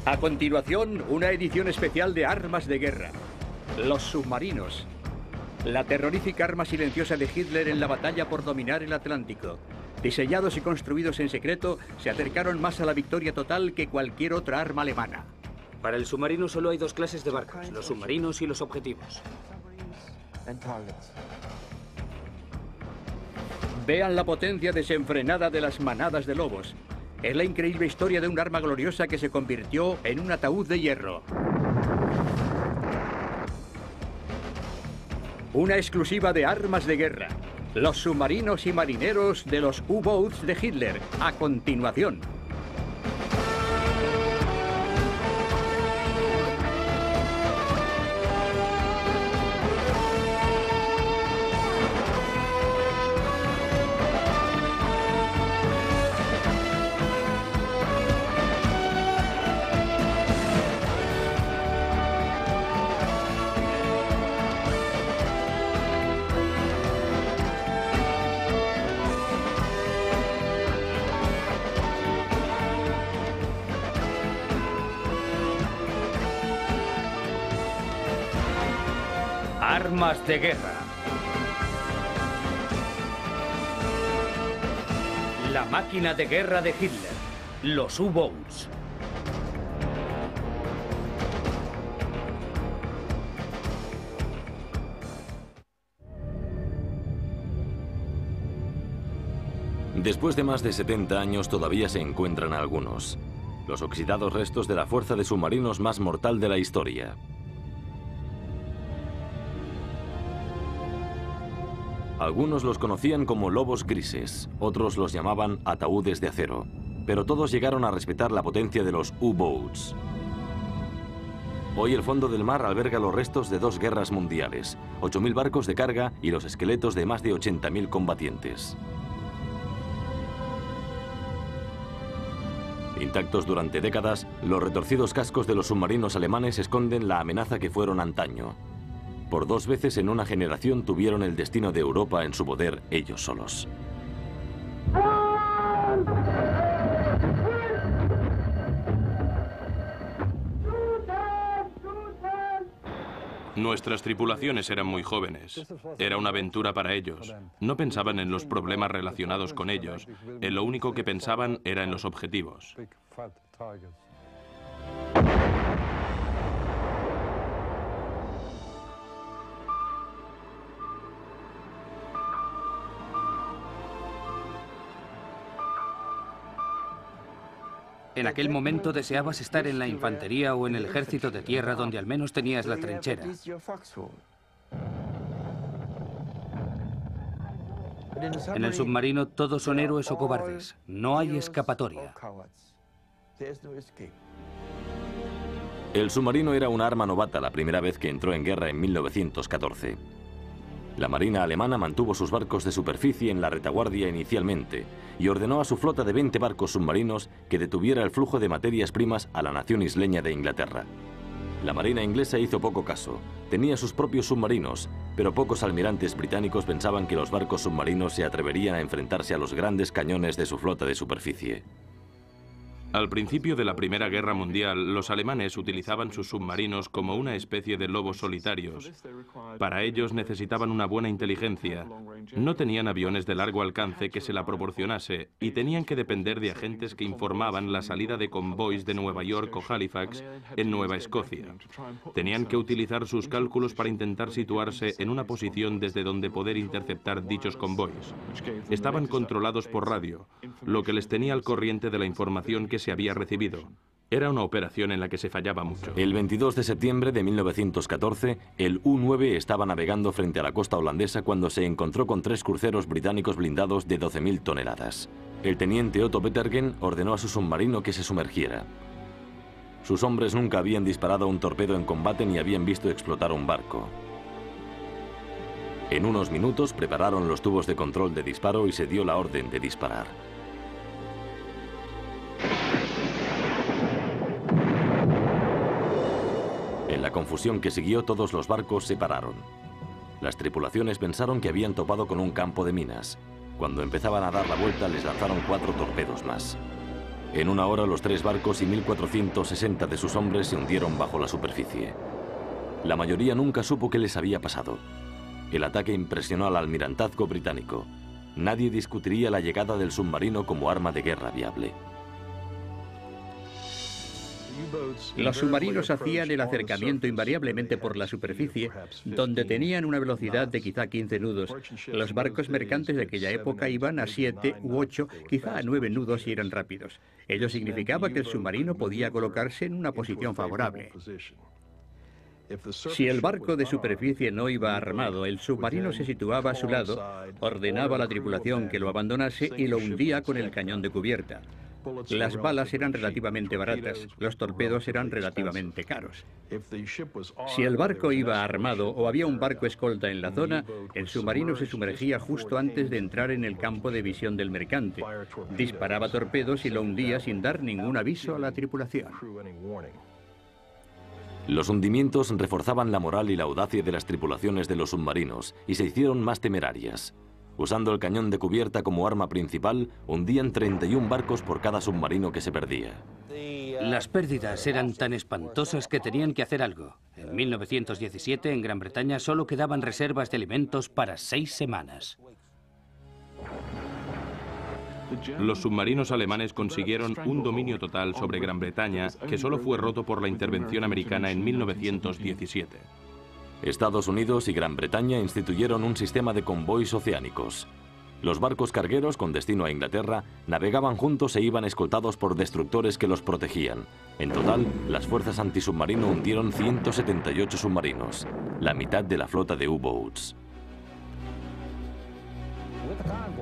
A continuación, una edición especial de Armas de Guerra. Los submarinos. La terrorífica arma silenciosa de Hitler en la batalla por dominar el Atlántico. Diseñados y construidos en secreto, se acercaron más a la victoria total que cualquier otra arma alemana. Para el submarino solo hay dos clases de barcos, los submarinos y los objetivos. Vean la potencia desenfrenada de las manadas de lobos. Es la increíble historia de un arma gloriosa que se convirtió en un ataúd de hierro. Una exclusiva de Armas de Guerra. Los submarinos y marineros de los U-Boats de Hitler. A continuación. Armas de Guerra. La máquina de guerra de Hitler. Los U-Boats. Después de más de 70 años todavía se encuentran algunos. Los oxidados restos de la fuerza de submarinos más mortal de la historia. Algunos los conocían como lobos grises, otros los llamaban ataúdes de acero, pero todos llegaron a respetar la potencia de los U-Boats. Hoy el fondo del mar alberga los restos de 2 guerras mundiales, 8.000 barcos de carga y los esqueletos de más de 80.000 combatientes. Intactos durante décadas, los retorcidos cascos de los submarinos alemanes esconden la amenaza que fueron antaño. Por 2 veces en una generación tuvieron el destino de Europa en su poder ellos solos. Nuestras tripulaciones eran muy jóvenes. Era una aventura para ellos. No pensaban en los problemas relacionados con ellos. En lo único que pensaban era en los objetivos. En aquel momento deseabas estar en la infantería o en el ejército de tierra donde al menos tenías la trinchera. En el submarino todos son héroes o cobardes. No hay escapatoria. El submarino era un arma novata la primera vez que entró en guerra en 1914. La Marina alemana mantuvo sus barcos de superficie en la retaguardia inicialmente y ordenó a su flota de 20 barcos submarinos que detuviera el flujo de materias primas a la nación isleña de Inglaterra. La Marina inglesa hizo poco caso. Tenía sus propios submarinos, pero pocos almirantes británicos pensaban que los barcos submarinos se atreverían a enfrentarse a los grandes cañones de su flota de superficie. Al principio de la Primera Guerra Mundial, los alemanes utilizaban sus submarinos como una especie de lobos solitarios. Para ellos necesitaban una buena inteligencia. No tenían aviones de largo alcance que se la proporcionase y tenían que depender de agentes que informaban la salida de convoys de Nueva York o Halifax en Nueva Escocia. Tenían que utilizar sus cálculos para intentar situarse en una posición desde donde poder interceptar dichos convoys. Estaban controlados por radio, lo que les tenía al corriente de la información que se había recibido. Era una operación en la que se fallaba mucho. El 22 de septiembre de 1914, el U-9 estaba navegando frente a la costa holandesa cuando se encontró con 3 cruceros británicos blindados de 12.000 toneladas. El teniente Otto Petergen ordenó a su submarino que se sumergiera. Sus hombres nunca habían disparado un torpedo en combate ni habían visto explotar un barco. En unos minutos prepararon los tubos de control de disparo y se dio la orden de disparar. En la confusión que siguió, todos los barcos se pararon. Las tripulaciones pensaron que habían topado con un campo de minas. Cuando empezaban a dar la vuelta, les lanzaron 4 torpedos más. En una hora, los 3 barcos y 1.460 de sus hombres se hundieron bajo la superficie. La mayoría nunca supo qué les había pasado. El ataque impresionó al almirantazgo británico. Nadie discutiría la llegada del submarino como arma de guerra viable. Los submarinos hacían el acercamiento invariablemente por la superficie, donde tenían una velocidad de quizá 15 nudos. Los barcos mercantes de aquella época iban a 7 u 8, quizá a 9 nudos si eran rápidos. Ello significaba que el submarino podía colocarse en una posición favorable. Si el barco de superficie no iba armado, el submarino se situaba a su lado, ordenaba a la tripulación que lo abandonase y lo hundía con el cañón de cubierta. Las balas eran relativamente baratas, los torpedos eran relativamente caros. Si el barco iba armado o había un barco escolta en la zona, el submarino se sumergía justo antes de entrar en el campo de visión del mercante. Disparaba torpedos y lo hundía sin dar ningún aviso a la tripulación. Los hundimientos reforzaban la moral y la audacia de las tripulaciones de los submarinos y se hicieron más temerarias. Usando el cañón de cubierta como arma principal, hundían 31 barcos por cada submarino que se perdía. Las pérdidas eran tan espantosas que tenían que hacer algo. En 1917, en Gran Bretaña, solo quedaban reservas de alimentos para 6 semanas. Los submarinos alemanes consiguieron un dominio total sobre Gran Bretaña que solo fue roto por la intervención americana en 1917. Estados Unidos y Gran Bretaña instituyeron un sistema de convoys oceánicos. Los barcos cargueros con destino a Inglaterra navegaban juntos e iban escoltados por destructores que los protegían. En total, las fuerzas antisubmarino hundieron 178 submarinos, la mitad de la flota de U-boats.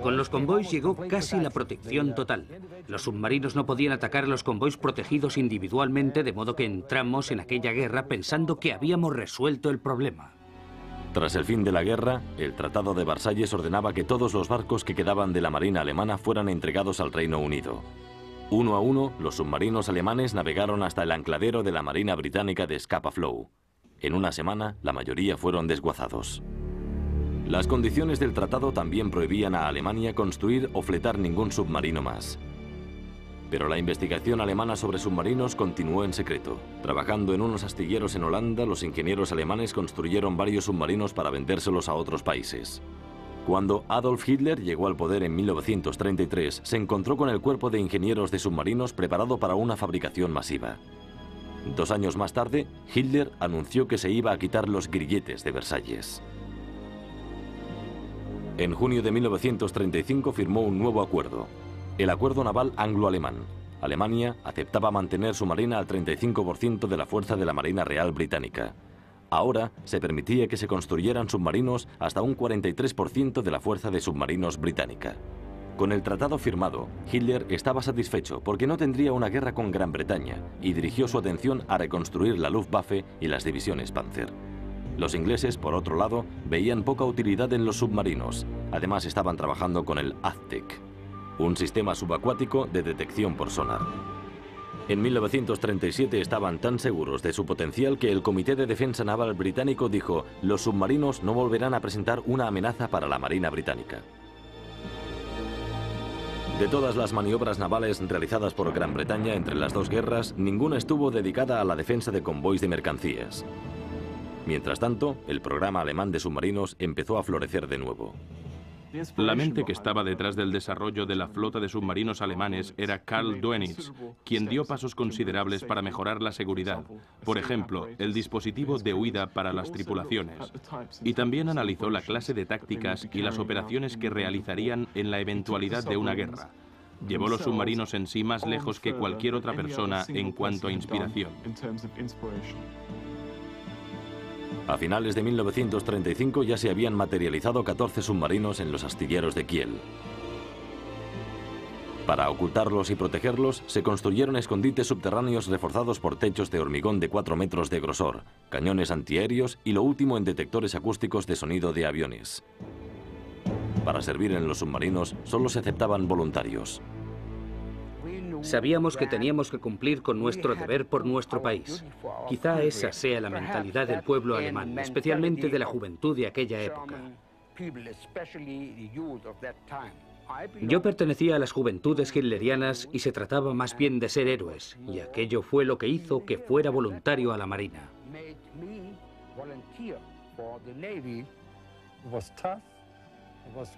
Con los convoys llegó casi la protección total. Los submarinos no podían atacar a los convoys protegidos individualmente, de modo que entramos en aquella guerra pensando que habíamos resuelto el problema. Tras el fin de la guerra, el Tratado de Versalles ordenaba que todos los barcos que quedaban de la Marina alemana fueran entregados al Reino Unido. Uno a uno, los submarinos alemanes navegaron hasta el ancladero de la Marina británica de Scapa Flow. En una semana, la mayoría fueron desguazados. Las condiciones del tratado también prohibían a Alemania construir o fletar ningún submarino más. Pero la investigación alemana sobre submarinos continuó en secreto. Trabajando en unos astilleros en Holanda, los ingenieros alemanes construyeron varios submarinos para vendérselos a otros países. Cuando Adolf Hitler llegó al poder en 1933, se encontró con el cuerpo de ingenieros de submarinos preparado para una fabricación masiva. 2 años más tarde, Hitler anunció que se iba a quitar los grilletes de Versalles. En junio de 1935 firmó un nuevo acuerdo, el Acuerdo Naval Anglo-Alemán. Alemania aceptaba mantener su marina al 35% de la fuerza de la Marina Real Británica. Ahora se permitía que se construyeran submarinos hasta un 43% de la fuerza de submarinos británica. Con el tratado firmado, Hitler estaba satisfecho porque no tendría una guerra con Gran Bretaña y dirigió su atención a reconstruir la Luftwaffe y las divisiones Panzer. Los ingleses, por otro lado, veían poca utilidad en los submarinos. Además, estaban trabajando con el Aztec, un sistema subacuático de detección por sonar. En 1937 estaban tan seguros de su potencial que el Comité de Defensa Naval británico dijo: los submarinos no volverán a presentar una amenaza para la Marina británica. De todas las maniobras navales realizadas por Gran Bretaña entre las 2 guerras, ninguna estuvo dedicada a la defensa de convoys de mercancías. Mientras tanto, el programa alemán de submarinos empezó a florecer de nuevo. La mente que estaba detrás del desarrollo de la flota de submarinos alemanes era Karl Dönitz, quien dio pasos considerables para mejorar la seguridad. Por ejemplo, el dispositivo de huida para las tripulaciones. Y también analizó la clase de tácticas y las operaciones que realizarían en la eventualidad de una guerra. Llevó los submarinos en sí más lejos que cualquier otra persona en cuanto a inspiración. A finales de 1935 ya se habían materializado 14 submarinos en los astilleros de Kiel. Para ocultarlos y protegerlos, se construyeron escondites subterráneos reforzados por techos de hormigón de 4 metros de grosor, cañones antiaéreos y lo último en detectores acústicos de sonido de aviones. Para servir en los submarinos solo se aceptaban voluntarios. Sabíamos que teníamos que cumplir con nuestro deber por nuestro país. Quizá esa sea la mentalidad del pueblo alemán, especialmente de la juventud de aquella época. Yo pertenecía a las juventudes hitlerianas y se trataba más bien de ser héroes, y aquello fue lo que hizo que fuera voluntario a la Marina.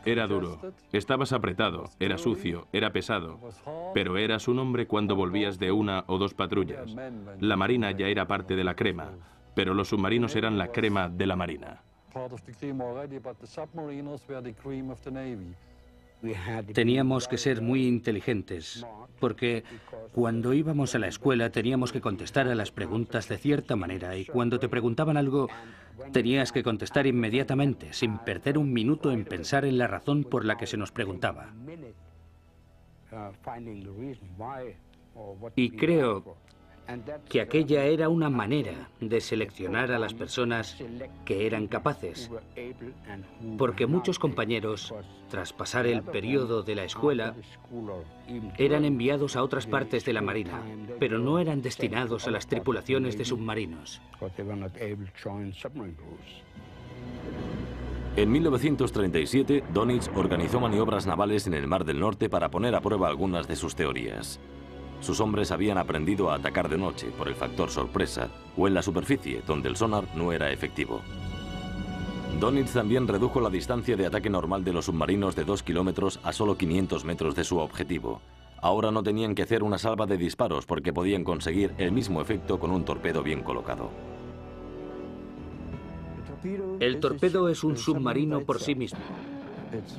Era duro, estabas apretado, era sucio, era pesado, pero eras un hombre cuando volvías de una o dos patrullas. La Marina ya era parte de la crema, pero los submarinos eran la crema de la Marina. Teníamos que ser muy inteligentes, porque cuando íbamos a la escuela teníamos que contestar a las preguntas de cierta manera, y cuando te preguntaban algo tenías que contestar inmediatamente, sin perder un minuto en pensar en la razón por la que se nos preguntaba. Y creo que aquella era una manera de seleccionar a las personas que eran capaces, porque muchos compañeros, tras pasar el periodo de la escuela, eran enviados a otras partes de la Marina, pero no eran destinados a las tripulaciones de submarinos. En 1937, Dönitz organizó maniobras navales en el Mar del Norte para poner a prueba algunas de sus teorías. Sus hombres habían aprendido a atacar de noche por el factor sorpresa o en la superficie, donde el sonar no era efectivo. Dönitz también redujo la distancia de ataque normal de los submarinos de 2 kilómetros a solo 500 metros de su objetivo. Ahora no tenían que hacer una salva de disparos porque podían conseguir el mismo efecto con un torpedo bien colocado. El torpedo es un submarino por sí mismo.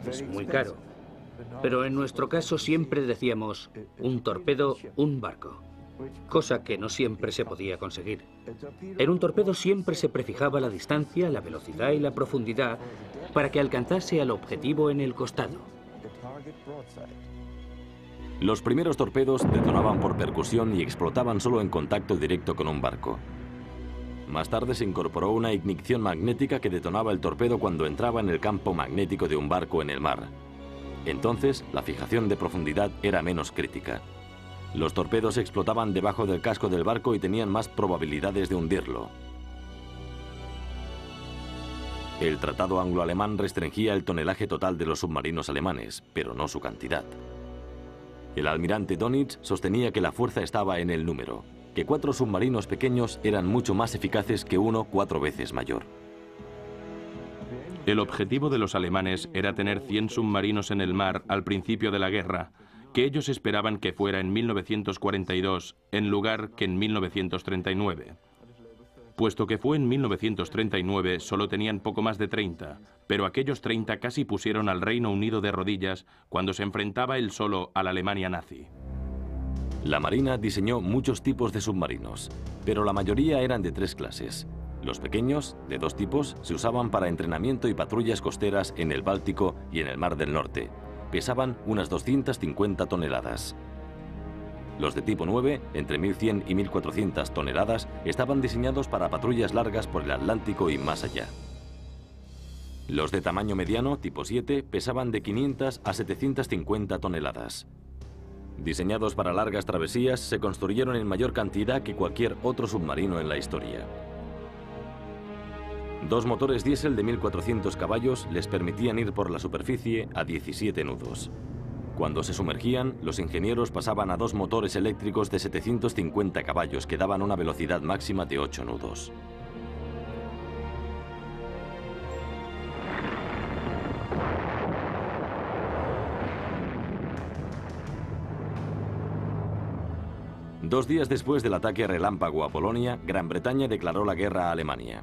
Es muy caro. Pero en nuestro caso siempre decíamos un torpedo, un barco, cosa que no siempre se podía conseguir. En un torpedo siempre se prefijaba la distancia, la velocidad y la profundidad para que alcanzase al objetivo en el costado. Los primeros torpedos detonaban por percusión y explotaban solo en contacto directo con un barco. Más tarde se incorporó una ignición magnética que detonaba el torpedo cuando entraba en el campo magnético de un barco en el mar. Entonces, la fijación de profundidad era menos crítica. Los torpedos explotaban debajo del casco del barco y tenían más probabilidades de hundirlo. El tratado anglo-alemán restringía el tonelaje total de los submarinos alemanes, pero no su cantidad. El almirante Dönitz sostenía que la fuerza estaba en el número, que 4 submarinos pequeños eran mucho más eficaces que uno 4 veces mayor. El objetivo de los alemanes era tener 100 submarinos en el mar al principio de la guerra, que ellos esperaban que fuera en 1942 en lugar que en 1939. Puesto que fue en 1939, solo tenían poco más de 30, pero aquellos 30 casi pusieron al Reino Unido de rodillas cuando se enfrentaba él solo a la Alemania nazi. La Marina diseñó muchos tipos de submarinos, pero la mayoría eran de 3 clases. Los pequeños, de 2 tipos, se usaban para entrenamiento y patrullas costeras en el Báltico y en el Mar del Norte. Pesaban unas 250 toneladas. Los de tipo 9, entre 1.100 y 1.400 toneladas, estaban diseñados para patrullas largas por el Atlántico y más allá. Los de tamaño mediano, tipo 7, pesaban de 500 a 750 toneladas. Diseñados para largas travesías, se construyeron en mayor cantidad que cualquier otro submarino en la historia. 2 motores diésel de 1.400 caballos les permitían ir por la superficie a 17 nudos. Cuando se sumergían, los ingenieros pasaban a 2 motores eléctricos de 750 caballos que daban una velocidad máxima de 8 nudos. Dos días después del ataque relámpago a Polonia, Gran Bretaña declaró la guerra a Alemania.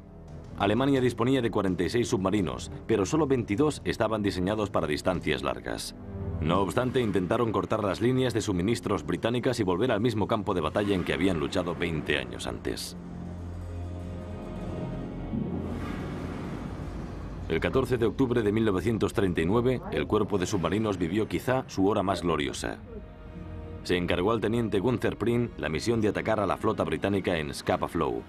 Alemania disponía de 46 submarinos, pero solo 22 estaban diseñados para distancias largas. No obstante, intentaron cortar las líneas de suministros británicas y volver al mismo campo de batalla en que habían luchado 20 años antes. El 14 de octubre de 1939, el cuerpo de submarinos vivió quizá su hora más gloriosa. Se encargó al teniente Gunther Prin la misión de atacar a la flota británica en Scapa Flow.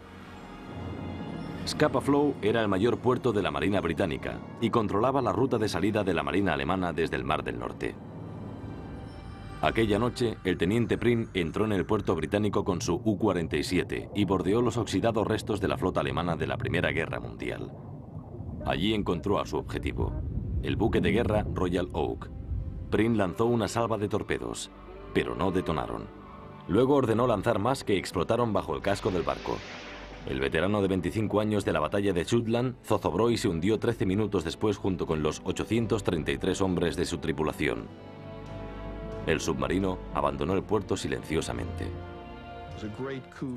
Scapa Flow era el mayor puerto de la Marina británica y controlaba la ruta de salida de la Marina alemana desde el Mar del Norte. Aquella noche, el teniente Prin entró en el puerto británico con su U-47 y bordeó los oxidados restos de la flota alemana de la Primera Guerra Mundial. Allí encontró a su objetivo, el buque de guerra Royal Oak. Prin lanzó una salva de torpedos, pero no detonaron. Luego ordenó lanzar más que explotaron bajo el casco del barco. El veterano de 25 años de la batalla de Jutland zozobró y se hundió 13 minutos después junto con los 833 hombres de su tripulación. El submarino abandonó el puerto silenciosamente.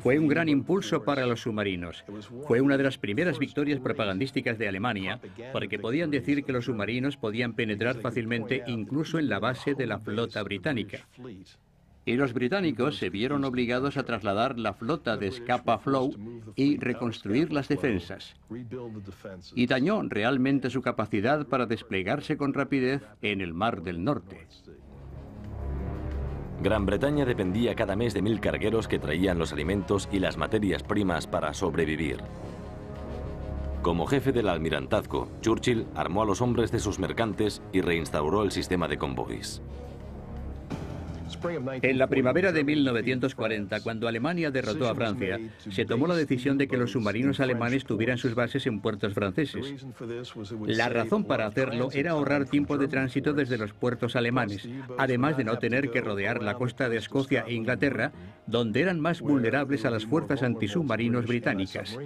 Fue un gran impulso para los submarinos. Fue una de las primeras victorias propagandísticas de Alemania, porque podían decir que los submarinos podían penetrar fácilmente incluso en la base de la flota británica. Y los británicos se vieron obligados a trasladar la flota de Scapa Flow y reconstruir las defensas. Y dañó realmente su capacidad para desplegarse con rapidez en el Mar del Norte. Gran Bretaña dependía cada mes de 1000 cargueros que traían los alimentos y las materias primas para sobrevivir. Como jefe del almirantazgo, Churchill armó a los hombres de sus mercantes y reinstauró el sistema de convoys. En la primavera de 1940, cuando Alemania derrotó a Francia, se tomó la decisión de que los submarinos alemanes tuvieran sus bases en puertos franceses. La razón para hacerlo era ahorrar tiempo de tránsito desde los puertos alemanes, además de no tener que rodear la costa de Escocia e Inglaterra, donde eran más vulnerables a las fuerzas antisubmarinos británicas.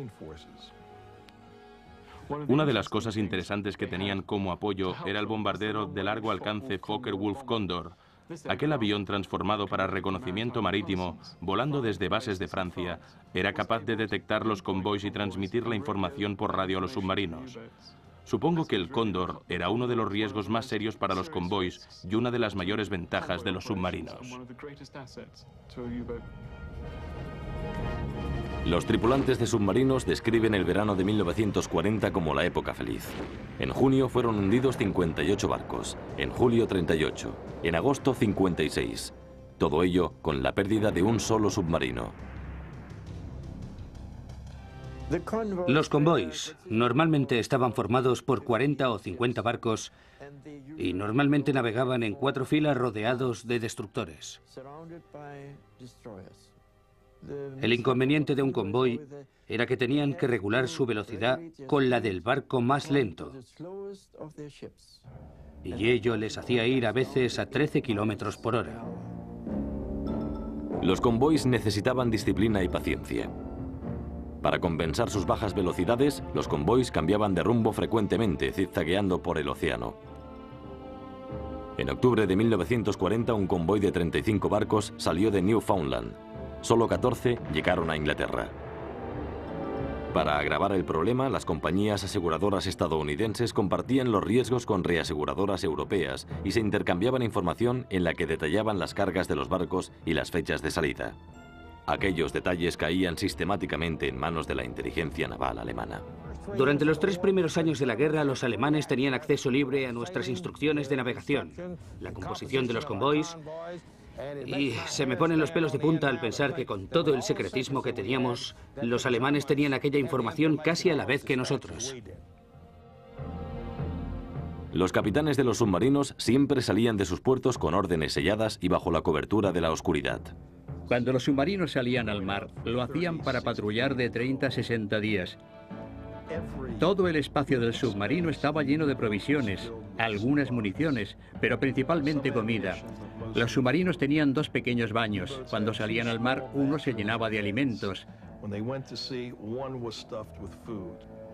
Una de las cosas interesantes que tenían como apoyo era el bombardero de largo alcance Focke-Wulf Condor. Aquel avión transformado para reconocimiento marítimo, volando desde bases de Francia, era capaz de detectar los convoys y transmitir la información por radio a los submarinos. Supongo que el Cóndor era uno de los riesgos más serios para los convoys y una de las mayores ventajas de los submarinos. Los tripulantes de submarinos describen el verano de 1940 como la época feliz. En junio fueron hundidos 58 barcos, en julio 38, en agosto 56. Todo ello con la pérdida de un solo submarino. Los convoys normalmente estaban formados por 40 o 50 barcos y normalmente navegaban en 4 filas rodeados de destructores. El inconveniente de un convoy era que tenían que regular su velocidad con la del barco más lento. Y ello les hacía ir a veces a 13 kilómetros por hora. Los convoys necesitaban disciplina y paciencia. Para compensar sus bajas velocidades, los convoys cambiaban de rumbo frecuentemente, zigzagueando por el océano. En octubre de 1940, un convoy de 35 barcos salió de Newfoundland. Solo 14 llegaron a Inglaterra. Para agravar el problema, las compañías aseguradoras estadounidenses compartían los riesgos con reaseguradoras europeas y se intercambiaban información en la que detallaban las cargas de los barcos y las fechas de salida. Aquellos detalles caían sistemáticamente en manos de la inteligencia naval alemana. Durante los 3 primeros años de la guerra, los alemanes tenían acceso libre a nuestras instrucciones de navegación, la composición de los convoys. Y se me ponen los pelos de punta al pensar que con todo el secretismo que teníamos, los alemanes tenían aquella información casi a la vez que nosotros. Los capitanes de los submarinos siempre salían de sus puertos con órdenes selladas y bajo la cobertura de la oscuridad. Cuando los submarinos salían al mar, lo hacían para patrullar de 30 a 60 días. Todo el espacio del submarino estaba lleno de provisiones, algunas municiones, pero principalmente comida. Los submarinos tenían 2 pequeños baños. Cuando salían al mar, uno se llenaba de alimentos.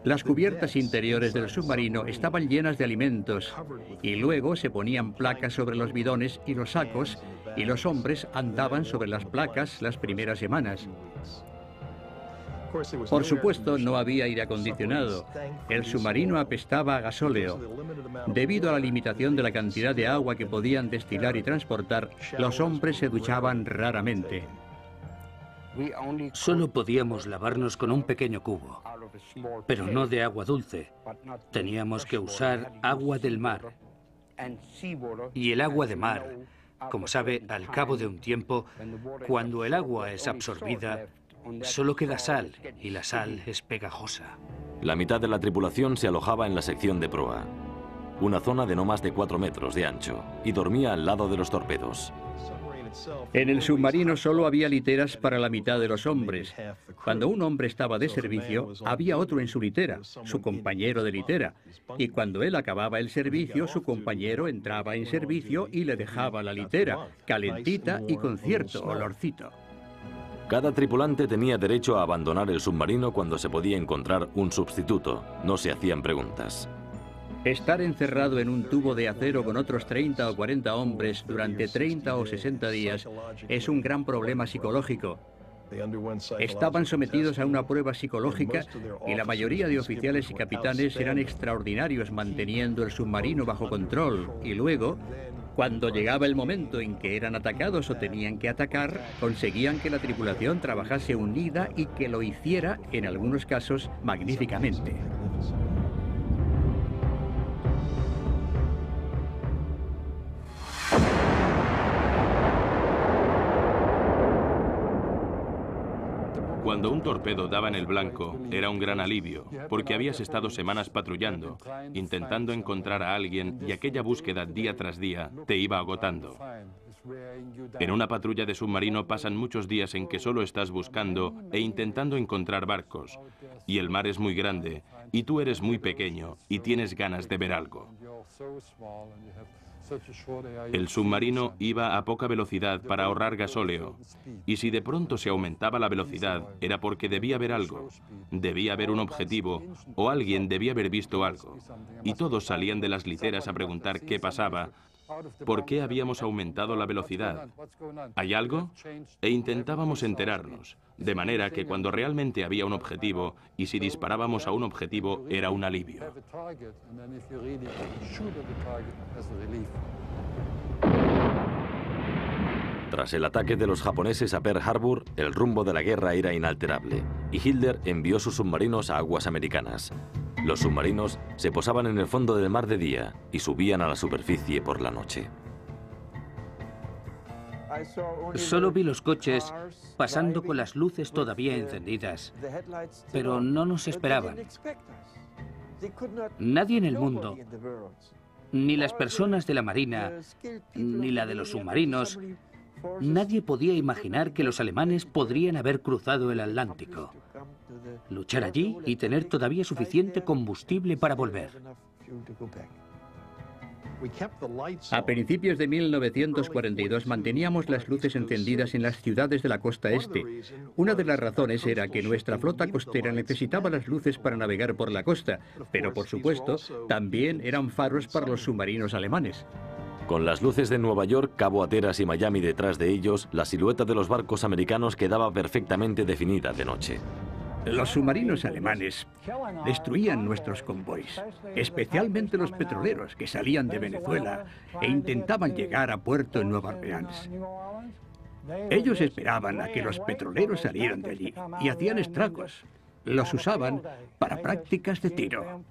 Las cubiertas interiores del submarino estaban llenas de alimentos y luego se ponían placas sobre los bidones y los sacos y los hombres andaban sobre las placas las primeras semanas. Por supuesto, no había aire acondicionado. El submarino apestaba a gasóleo. Debido a la limitación de la cantidad de agua que podían destilar y transportar, los hombres se duchaban raramente. Solo podíamos lavarnos con un pequeño cubo, pero no de agua dulce. Teníamos que usar agua del mar. Y el agua de mar, como sabe, al cabo de un tiempo, cuando el agua es absorbida, solo queda sal, y la sal es pegajosa. La mitad de la tripulación se alojaba en la sección de proa, una zona de no más de 4 metros de ancho, y dormía al lado de los torpedos. En el submarino solo había literas para la mitad de los hombres. Cuando un hombre estaba de servicio, había otro en su litera, su compañero de litera. Y cuando él acababa el servicio, su compañero entraba en servicio y le dejaba la litera, calentita y con cierto olorcito. Cada tripulante tenía derecho a abandonar el submarino cuando se podía encontrar un sustituto. No se hacían preguntas. Estar encerrado en un tubo de acero con otros 30 o 40 hombres durante 30 o 60 días es un gran problema psicológico. Estaban sometidos a una prueba psicológica y la mayoría de oficiales y capitanes eran extraordinarios manteniendo el submarino bajo control. Y luego, cuando llegaba el momento en que eran atacados o tenían que atacar, conseguían que la tripulación trabajase unida y que lo hiciera, en algunos casos, magníficamente. Cuando un torpedo daba en el blanco, era un gran alivio, porque habías estado semanas patrullando, intentando encontrar a alguien y aquella búsqueda día tras día te iba agotando. En una patrulla de submarino pasan muchos días en que solo estás buscando e intentando encontrar barcos, y el mar es muy grande, y tú eres muy pequeño, y tienes ganas de ver algo. El submarino iba a poca velocidad para ahorrar gasóleo, y si de pronto se aumentaba la velocidad era porque debía haber algo, debía haber un objetivo, o alguien debía haber visto algo. Y todos salían de las literas a preguntar qué pasaba, por qué habíamos aumentado la velocidad. ¿Hay algo? E intentábamos enterarnos, de manera que cuando realmente había un objetivo, y si disparábamos a un objetivo, era un alivio. Tras el ataque de los japoneses a Pearl Harbor, el rumbo de la guerra era inalterable, y Hitler envió sus submarinos a aguas americanas. Los submarinos se posaban en el fondo del mar de día y subían a la superficie por la noche. Solo vi los coches pasando con las luces todavía encendidas, pero no nos esperaban. Nadie en el mundo, ni las personas de la Marina, ni la de los submarinos, nadie podía imaginar que los alemanes podrían haber cruzado el Atlántico, luchar allí y tener todavía suficiente combustible para volver. A principios de 1942 manteníamos las luces encendidas en las ciudades de la costa este. Una de las razones era que nuestra flota costera necesitaba las luces para navegar por la costa, pero por supuesto también eran faros para los submarinos alemanes. Con las luces de Nueva York, Cabo Hatteras y Miami detrás de ellos, la silueta de los barcos americanos quedaba perfectamente definida de noche. Los submarinos alemanes destruían nuestros convoys, especialmente los petroleros que salían de Venezuela e intentaban llegar a puerto en Nueva Orleans. Ellos esperaban a que los petroleros salieran de allí y hacían estragos. Los usaban para prácticas de tiro.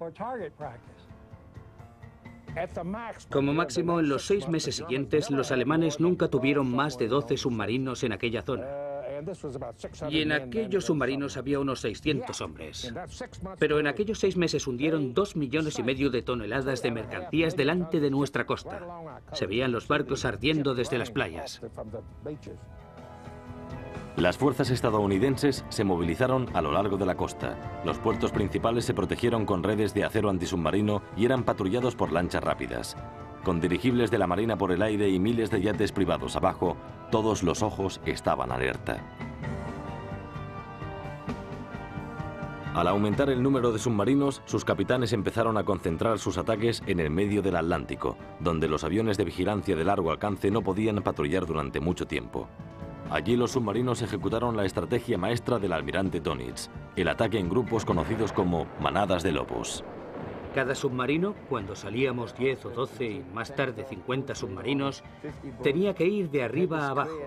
Como máximo, en los 6 meses siguientes, los alemanes nunca tuvieron más de 12 submarinos en aquella zona. Y en aquellos submarinos había unos 600 hombres. Pero en aquellos 6 meses hundieron 2,5 millones de toneladas de mercancías delante de nuestra costa. Se veían los barcos ardiendo desde las playas. Las fuerzas estadounidenses se movilizaron a lo largo de la costa. Los puertos principales se protegieron con redes de acero antisubmarino y eran patrullados por lanchas rápidas. Con dirigibles de la Marina por el aire y miles de yates privados abajo, todos los ojos estaban alerta. Al aumentar el número de submarinos, sus capitanes empezaron a concentrar sus ataques en el medio del Atlántico, donde los aviones de vigilancia de largo alcance no podían patrullar durante mucho tiempo. Allí los submarinos ejecutaron la estrategia maestra del almirante Dönitz, el ataque en grupos conocidos como manadas de lobos. Cada submarino, cuando salíamos 10 o 12 y más tarde 50 submarinos, tenía que ir de arriba a abajo,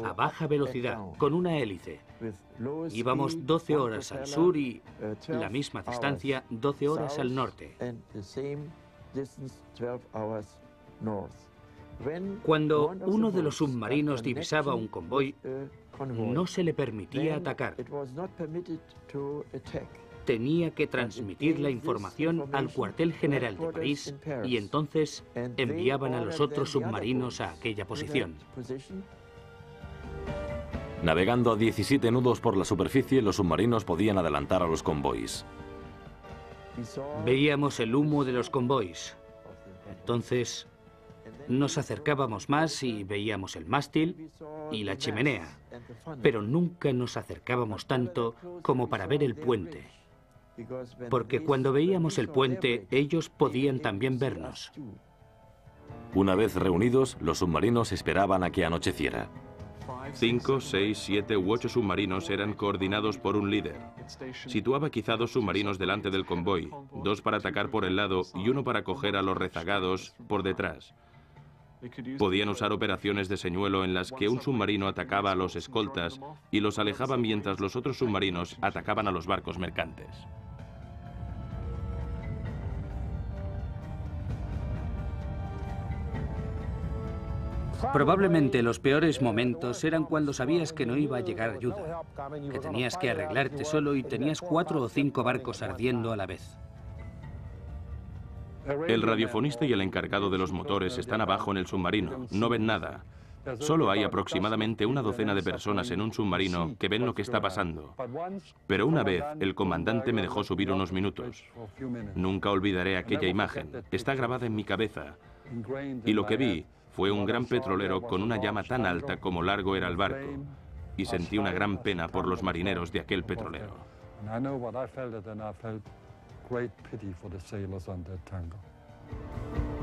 a baja velocidad, con una hélice. Íbamos 12 horas al sur y la misma distancia 12 horas al norte. Cuando uno de los submarinos divisaba un convoy, no se le permitía atacar. Tenía que transmitir la información al cuartel general de París y entonces enviaban a los otros submarinos a aquella posición. Navegando a 17 nudos por la superficie, los submarinos podían adelantar a los convoys. Veíamos el humo de los convoys. Entonces nos acercábamos más y veíamos el mástil y la chimenea, pero nunca nos acercábamos tanto como para ver el puente, porque cuando veíamos el puente, ellos podían también vernos. Una vez reunidos, los submarinos esperaban a que anocheciera. 5, 6, 7 u 8 submarinos eran coordinados por un líder. Situaba quizá 2 submarinos delante del convoy, 2 para atacar por el lado y 1 para coger a los rezagados por detrás. Podían usar operaciones de señuelo en las que un submarino atacaba a los escoltas y los alejaba mientras los otros submarinos atacaban a los barcos mercantes. Probablemente los peores momentos eran cuando sabías que no iba a llegar ayuda, que tenías que arreglarte solo y tenías 4 o 5 barcos ardiendo a la vez. El radiofonista y el encargado de los motores están abajo en el submarino, no ven nada. Solo hay aproximadamente una docena de personas en un submarino que ven lo que está pasando. Pero una vez el comandante me dejó subir unos minutos. Nunca olvidaré aquella imagen, está grabada en mi cabeza. Y lo que vi fue un gran petrolero con una llama tan alta como largo era el barco. Y sentí una gran pena por los marineros de aquel petrolero.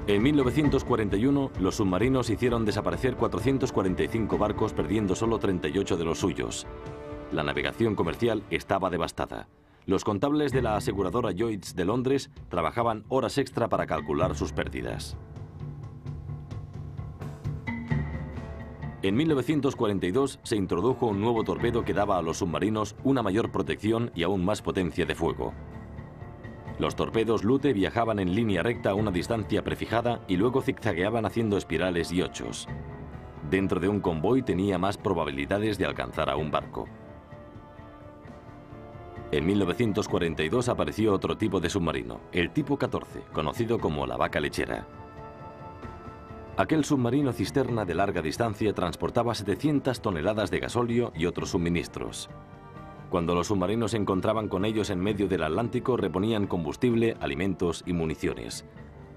En 1941, los submarinos hicieron desaparecer 445 barcos, perdiendo solo 38 de los suyos. La navegación comercial estaba devastada. Los contables de la aseguradora Lloyds de Londres trabajaban horas extra para calcular sus pérdidas. En 1942 se introdujo un nuevo torpedo que daba a los submarinos una mayor protección y aún más potencia de fuego. Los torpedos Lute viajaban en línea recta a una distancia prefijada y luego zigzagueaban haciendo espirales y ochos. Dentro de un convoy tenía más probabilidades de alcanzar a un barco. En 1942 apareció otro tipo de submarino, el tipo 14, conocido como la vaca lechera. Aquel submarino cisterna de larga distancia transportaba 700 toneladas de gasóleo y otros suministros. Cuando los submarinos se encontraban con ellos en medio del Atlántico, reponían combustible, alimentos y municiones.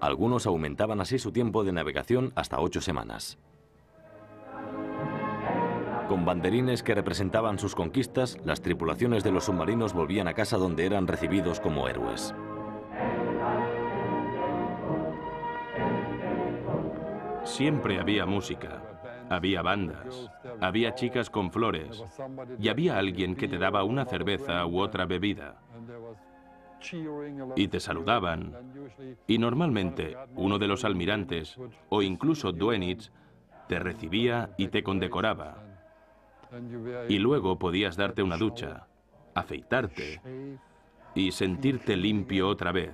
Algunos aumentaban así su tiempo de navegación hasta 8 semanas. Con banderines que representaban sus conquistas, las tripulaciones de los submarinos volvían a casa donde eran recibidos como héroes. Siempre había música, había bandas, había chicas con flores y había alguien que te daba una cerveza u otra bebida. Y te saludaban. Y normalmente uno de los almirantes o incluso duenits te recibía y te condecoraba. Y luego podías darte una ducha, afeitarte y sentirte limpio otra vez.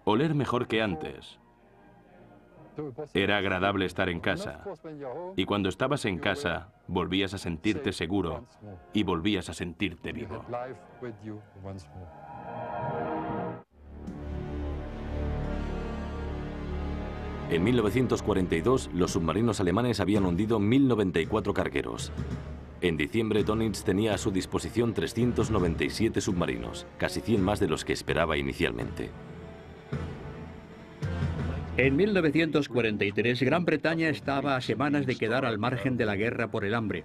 Oler mejor que antes. Era agradable estar en casa. Y cuando estabas en casa, volvías a sentirte seguro y volvías a sentirte vivo. En 1942, los submarinos alemanes habían hundido 1094 cargueros. En diciembre, Dönitz tenía a su disposición 397 submarinos, casi 100 más de los que esperaba inicialmente. En 1943, Gran Bretaña estaba a semanas de quedar al margen de la guerra por el hambre.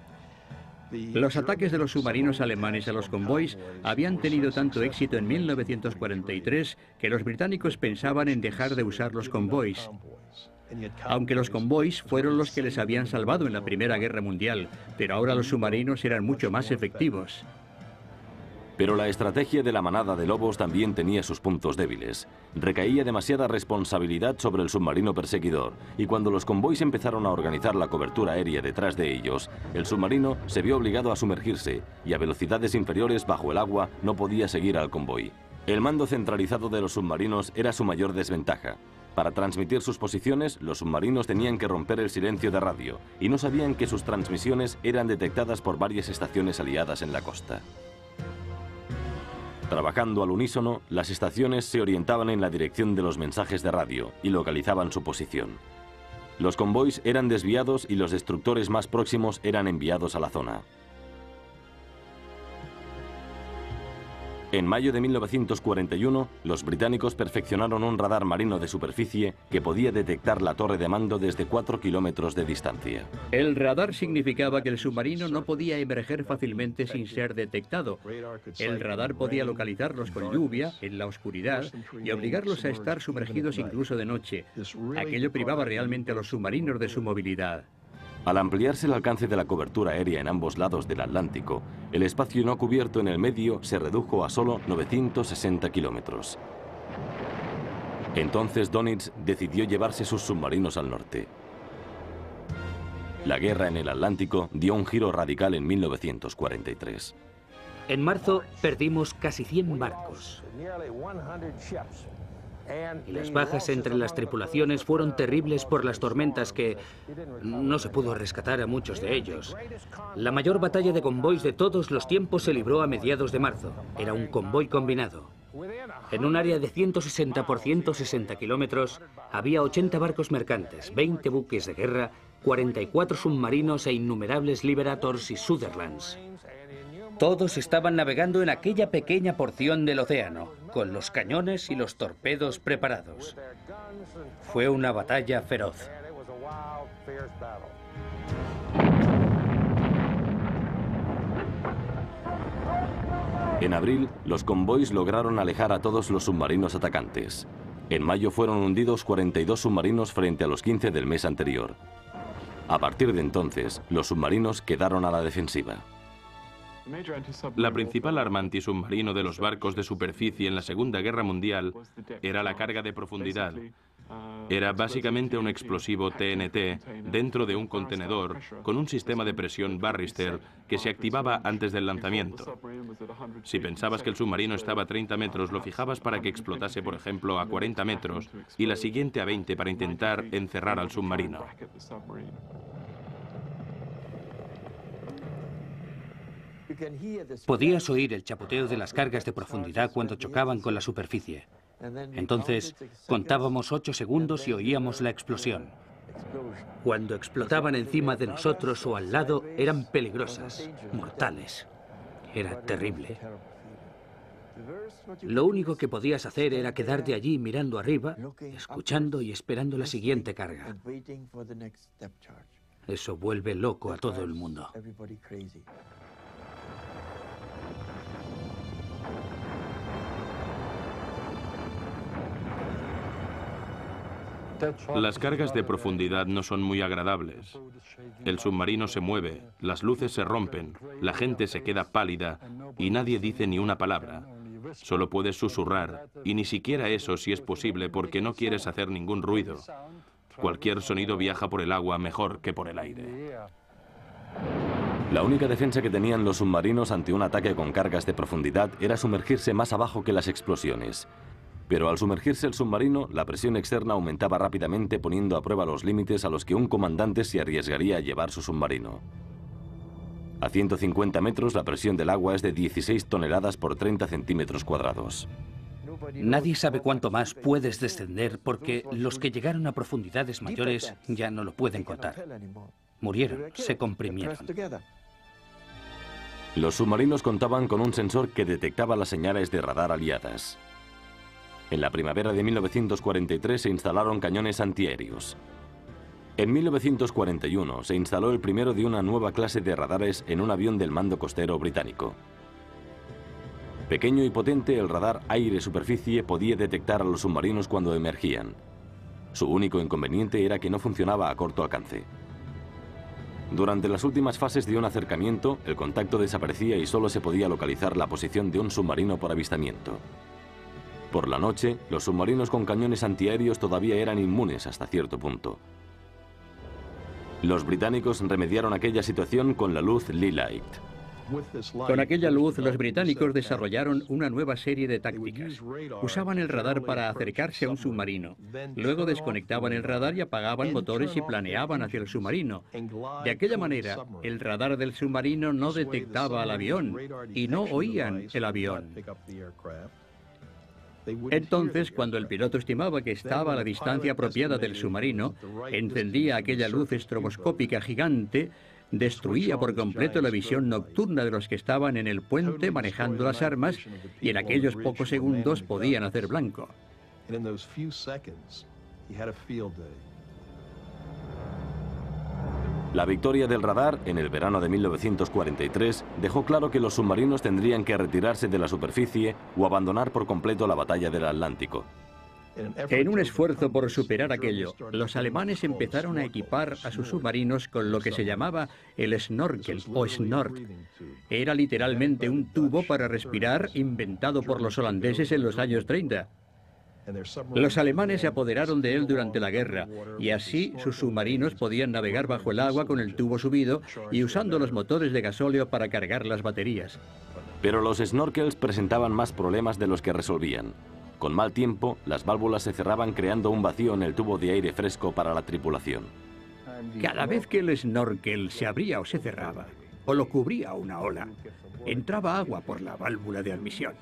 Los ataques de los submarinos alemanes a los convoys habían tenido tanto éxito en 1943 que los británicos pensaban en dejar de usar los convoys. Aunque los convoys fueron los que les habían salvado en la Primera Guerra Mundial, pero ahora los submarinos eran mucho más efectivos. Pero la estrategia de la manada de lobos también tenía sus puntos débiles. Recaía demasiada responsabilidad sobre el submarino perseguidor, y cuando los convoys empezaron a organizar la cobertura aérea detrás de ellos, el submarino se vio obligado a sumergirse, y a velocidades inferiores bajo el agua no podía seguir al convoy. El mando centralizado de los submarinos era su mayor desventaja. Para transmitir sus posiciones, los submarinos tenían que romper el silencio de radio, y no sabían que sus transmisiones eran detectadas por varias estaciones aliadas en la costa. Trabajando al unísono, las estaciones se orientaban en la dirección de los mensajes de radio y localizaban su posición. Los convoys eran desviados y los destructores más próximos eran enviados a la zona. En mayo de 1941, los británicos perfeccionaron un radar marino de superficie que podía detectar la torre de mando desde 4 kilómetros de distancia. El radar significaba que el submarino no podía emerger fácilmente sin ser detectado. El radar podía localizarlos con lluvia, en la oscuridad, y obligarlos a estar sumergidos incluso de noche. Aquello privaba realmente a los submarinos de su movilidad. Al ampliarse el alcance de la cobertura aérea en ambos lados del Atlántico, el espacio no cubierto en el medio se redujo a solo 960 kilómetros. Entonces Dönitz decidió llevarse sus submarinos al norte. La guerra en el Atlántico dio un giro radical en 1943. En marzo perdimos casi 100 barcos. Y las bajas entre las tripulaciones fueron terribles por las tormentas que no se pudo rescatar a muchos de ellos. La mayor batalla de convoys de todos los tiempos se libró a mediados de marzo. Era un convoy combinado. En un área de 160 por 160 kilómetros había 80 barcos mercantes, 20 buques de guerra, 44 submarinos e innumerables Liberators y Sutherlands. Todos estaban navegando en aquella pequeña porción del océano, con los cañones y los torpedos preparados. Fue una batalla feroz. En abril, los convoys lograron alejar a todos los submarinos atacantes. En mayo fueron hundidos 42 submarinos frente a los 15 del mes anterior. A partir de entonces, los submarinos quedaron a la defensiva. La principal arma antisubmarino de los barcos de superficie en la Segunda Guerra Mundial era la carga de profundidad. Era básicamente un explosivo TNT dentro de un contenedor con un sistema de presión Barrister que se activaba antes del lanzamiento. Si pensabas que el submarino estaba a 30 metros, lo fijabas para que explotase, por ejemplo, a 40 metros y la siguiente a 20 para intentar encerrar al submarino. Podías oír el chapoteo de las cargas de profundidad cuando chocaban con la superficie. Entonces, contábamos 8 segundos y oíamos la explosión. Cuando explotaban encima de nosotros o al lado, eran peligrosas, mortales. Era terrible. Lo único que podías hacer era quedarte allí mirando arriba, escuchando y esperando la siguiente carga. Eso vuelve loco a todo el mundo. Las cargas de profundidad no son muy agradables. El submarino se mueve, las luces se rompen, la gente se queda pálida y nadie dice ni una palabra. Solo puedes susurrar, y ni siquiera eso si es posible porque no quieres hacer ningún ruido. Cualquier sonido viaja por el agua mejor que por el aire. La única defensa que tenían los submarinos ante un ataque con cargas de profundidad era sumergirse más abajo que las explosiones. Pero al sumergirse el submarino, la presión externa aumentaba rápidamente, poniendo a prueba los límites a los que un comandante se arriesgaría a llevar su submarino. A 150 metros, la presión del agua es de 16 toneladas por 30 centímetros cuadrados. Nadie sabe cuánto más puedes descender porque los que llegaron a profundidades mayores ya no lo pueden contar. Murieron, se comprimieron. Los submarinos contaban con un sensor que detectaba las señales de radar aliadas. En la primavera de 1943 se instalaron cañones antiaéreos. En 1941 se instaló el primero de una nueva clase de radares en un avión del mando costero británico. Pequeño y potente, el radar aire-superficie podía detectar a los submarinos cuando emergían. Su único inconveniente era que no funcionaba a corto alcance. Durante las últimas fases de un acercamiento, el contacto desaparecía y solo se podía localizar la posición de un submarino por avistamiento. Por la noche, los submarinos con cañones antiaéreos todavía eran inmunes hasta cierto punto. Los británicos remediaron aquella situación con la luz Lee-Light. Con aquella luz, los británicos desarrollaron una nueva serie de tácticas. Usaban el radar para acercarse a un submarino. Luego desconectaban el radar y apagaban motores y planeaban hacia el submarino. De aquella manera, el radar del submarino no detectaba al avión y no oían el avión. Entonces, cuando el piloto estimaba que estaba a la distancia apropiada del submarino, encendía aquella luz estroboscópica gigante, destruía por completo la visión nocturna de los que estaban en el puente manejando las armas y en aquellos pocos segundos podían hacer blanco. La victoria del radar en el verano de 1943 dejó claro que los submarinos tendrían que retirarse de la superficie o abandonar por completo la batalla del Atlántico. En un esfuerzo por superar aquello, los alemanes empezaron a equipar a sus submarinos con lo que se llamaba el snorkel o snort. Era literalmente un tubo para respirar inventado por los holandeses en los años 30. Los alemanes se apoderaron de él durante la guerra y así sus submarinos podían navegar bajo el agua con el tubo subido y usando los motores de gasóleo para cargar las baterías. Pero los snorkels presentaban más problemas de los que resolvían. Con mal tiempo, las válvulas se cerraban creando un vacío en el tubo de aire fresco para la tripulación. Cada vez que el snorkel se abría o se cerraba, o lo cubría una ola, entraba agua por la válvula de admisión.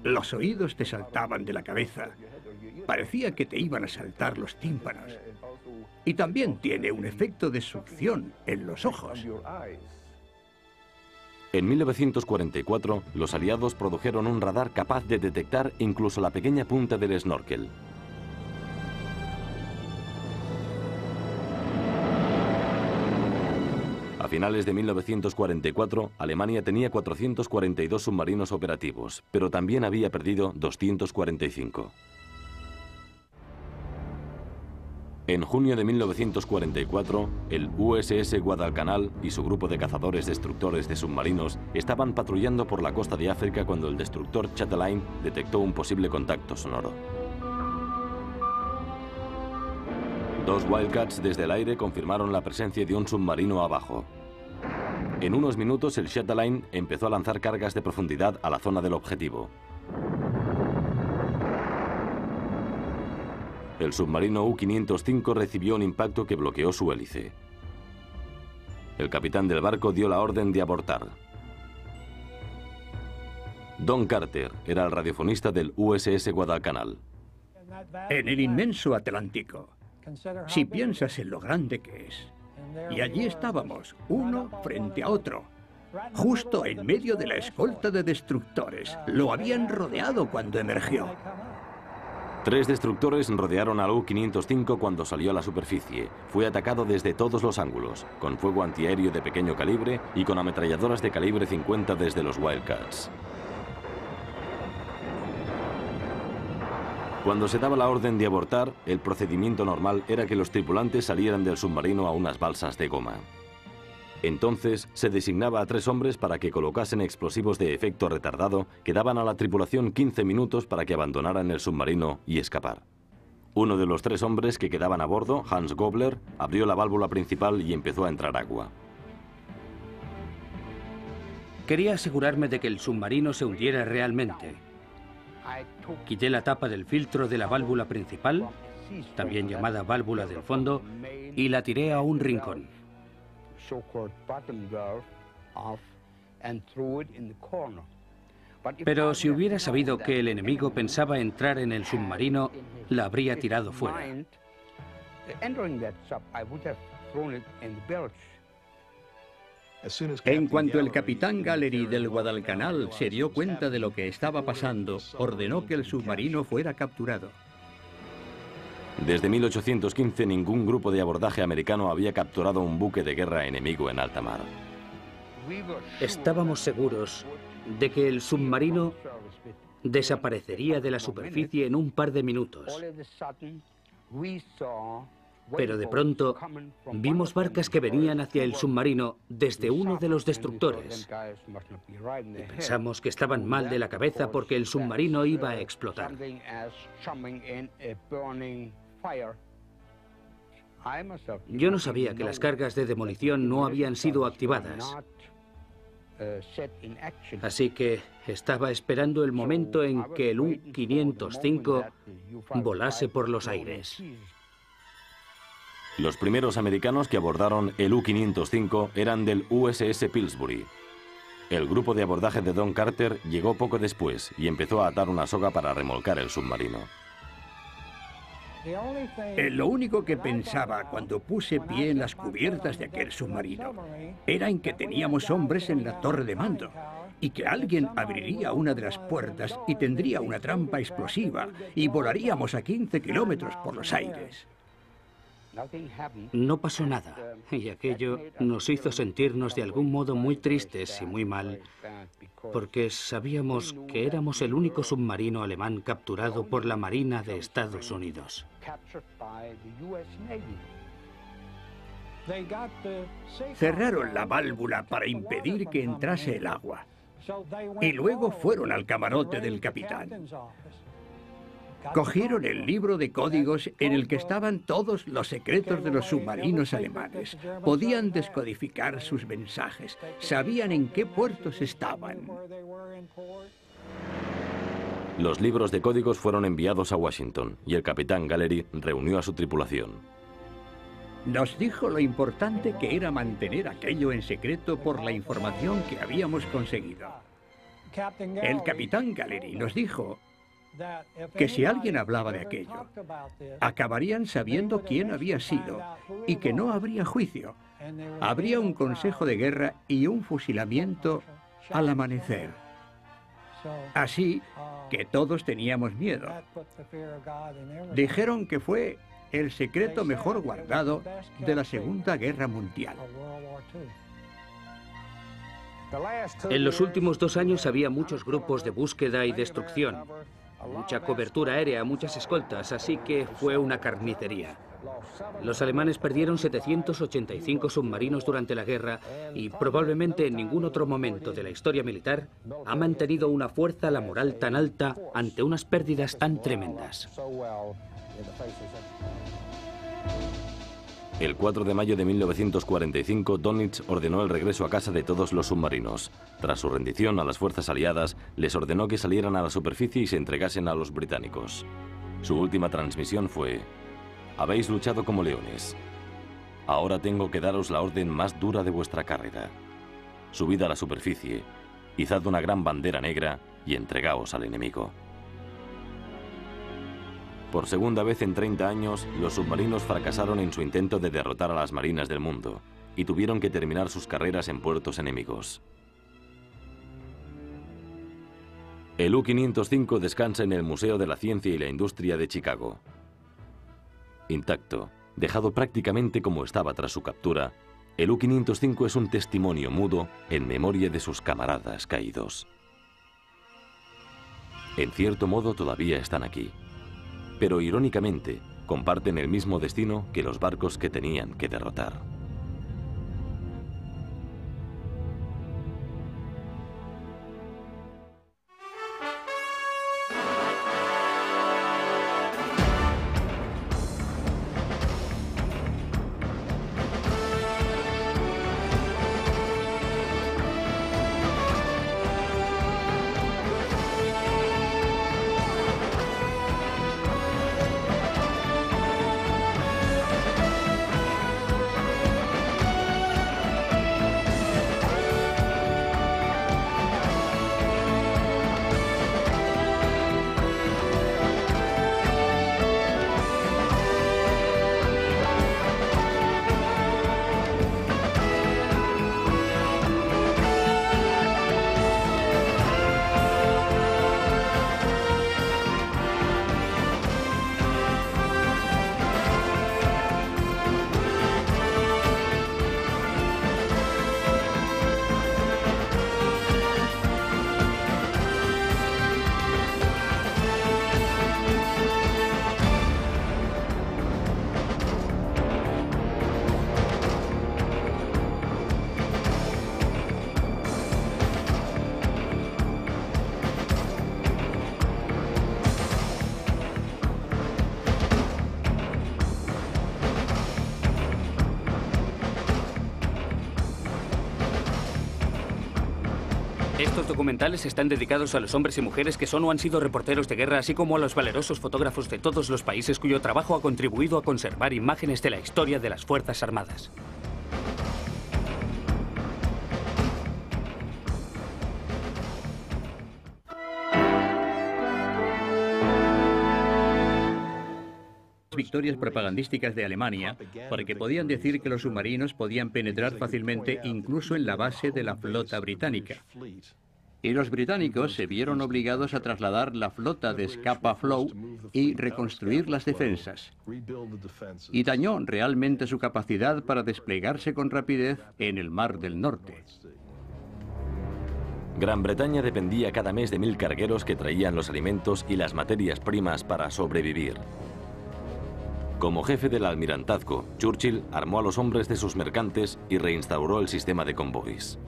Los oídos te saltaban de la cabeza. Parecía que te iban a saltar los tímpanos. Y también tiene un efecto de succión en los ojos. En 1944, los aliados produjeron un radar capaz de detectar incluso la pequeña punta del snorkel. A finales de 1944, Alemania tenía 442 submarinos operativos, pero también había perdido 245. En junio de 1944, el USS Guadalcanal y su grupo de cazadores destructores de submarinos estaban patrullando por la costa de África cuando el destructor Chatelaine detectó un posible contacto sonoro. Dos Wildcats desde el aire confirmaron la presencia de un submarino abajo. En unos minutos, el Chatelaine empezó a lanzar cargas de profundidad a la zona del objetivo. El submarino U-505 recibió un impacto que bloqueó su hélice. El capitán del barco dio la orden de abortar. Don Carter era el radiofonista del USS Guadalcanal. En el inmenso Atlántico, si piensas en lo grande que es, y allí estábamos, uno frente a otro, justo en medio de la escolta de destructores. Lo habían rodeado cuando emergió. 3 destructores rodearon al U-505 cuando salió a la superficie. Fue atacado desde todos los ángulos, con fuego antiaéreo de pequeño calibre y con ametralladoras de calibre 50 desde los Wildcats. Cuando se daba la orden de abortar, el procedimiento normal era que los tripulantes salieran del submarino a unas balsas de goma. Entonces, se designaba a 3 hombres para que colocasen explosivos de efecto retardado que daban a la tripulación 15 minutos para que abandonaran el submarino y escapar. Uno de los 3 hombres que quedaban a bordo, Hans Gobler, abrió la válvula principal y empezó a entrar agua. Quería asegurarme de que el submarino se hundiera realmente. Quité la tapa del filtro de la válvula principal, también llamada válvula del fondo, y la tiré a un rincón. Pero si hubiera sabido que el enemigo pensaba entrar en el submarino, la habría tirado fuera. En cuanto el capitán Gallery del Guadalcanal se dio cuenta de lo que estaba pasando, ordenó que el submarino fuera capturado. Desde 1815 ningún grupo de abordaje americano había capturado un buque de guerra enemigo en alta mar. Estábamos seguros de que el submarino desaparecería de la superficie en un par de minutos. Pero de pronto vimos barcas que venían hacia el submarino desde uno de los destructores. Y pensamos que estaban mal de la cabeza porque el submarino iba a explotar. Yo no sabía que las cargas de demolición no habían sido activadas. Así que estaba esperando el momento en que el U-505 volase por los aires. Los primeros americanos que abordaron el U-505 eran del USS Pillsbury. El grupo de abordaje de Don Carter llegó poco después y empezó a atar una soga para remolcar el submarino. Lo único que pensaba cuando puse pie en las cubiertas de aquel submarino era en que teníamos hombres en la torre de mando y que alguien abriría una de las puertas y tendría una trampa explosiva y volaríamos a 15 kilómetros por los aires. No pasó nada, y aquello nos hizo sentirnos de algún modo muy tristes y muy mal, porque sabíamos que éramos el único submarino alemán capturado por la Marina de Estados Unidos. Cerraron la válvula para impedir que entrase el agua, y luego fueron al camarote del capitán. Cogieron el libro de códigos en el que estaban todos los secretos de los submarinos alemanes. Podían descodificar sus mensajes. Sabían en qué puertos estaban. Los libros de códigos fueron enviados a Washington y el capitán Gallery reunió a su tripulación. Nos dijo lo importante que era mantener aquello en secreto por la información que habíamos conseguido. El capitán Gallery nos dijo que si alguien hablaba de aquello, acabarían sabiendo quién había sido y que no habría juicio. Habría un consejo de guerra y un fusilamiento al amanecer. Así que todos teníamos miedo. Dijeron que fue el secreto mejor guardado de la Segunda Guerra Mundial. En los últimos 2 años había muchos grupos de búsqueda y destrucción. Mucha cobertura aérea, muchas escoltas, así que fue una carnicería. Los alemanes perdieron 785 submarinos durante la guerra y probablemente en ningún otro momento de la historia militar ha mantenido una fuerza la moral tan alta ante unas pérdidas tan tremendas. El 4 de mayo de 1945, Dönitz ordenó el regreso a casa de todos los submarinos. Tras su rendición a las fuerzas aliadas, les ordenó que salieran a la superficie y se entregasen a los británicos. Su última transmisión fue: habéis luchado como leones. Ahora tengo que daros la orden más dura de vuestra carrera. Subid a la superficie, izad una gran bandera negra y entregaos al enemigo. Por segunda vez en 30 años, los submarinos fracasaron en su intento de derrotar a las marinas del mundo y tuvieron que terminar sus carreras en puertos enemigos. El U-505 descansa en el Museo de la Ciencia y la Industria de Chicago. Intacto, dejado prácticamente como estaba tras su captura, el U-505 es un testimonio mudo en memoria de sus camaradas caídos. En cierto modo todavía están aquí. Pero irónicamente, comparten el mismo destino que los barcos que tenían que derrotar. Estos documentales están dedicados a los hombres y mujeres que son o han sido reporteros de guerra, así como a los valerosos fotógrafos de todos los países cuyo trabajo ha contribuido a conservar imágenes de la historia de las Fuerzas Armadas. victorias propagandísticas de Alemania, porque podían decir que los submarinos podían penetrar fácilmente incluso en la base de la flota británica. Y los británicos se vieron obligados a trasladar la flota de Scapa Flow y reconstruir las defensas. Y dañó realmente su capacidad para desplegarse con rapidez en el Mar del Norte. Gran Bretaña dependía cada mes de 1000 cargueros que traían los alimentos y las materias primas para sobrevivir. Como jefe del almirantazgo, Churchill armó a los hombres de sus mercantes y reinstauró el sistema de convoys.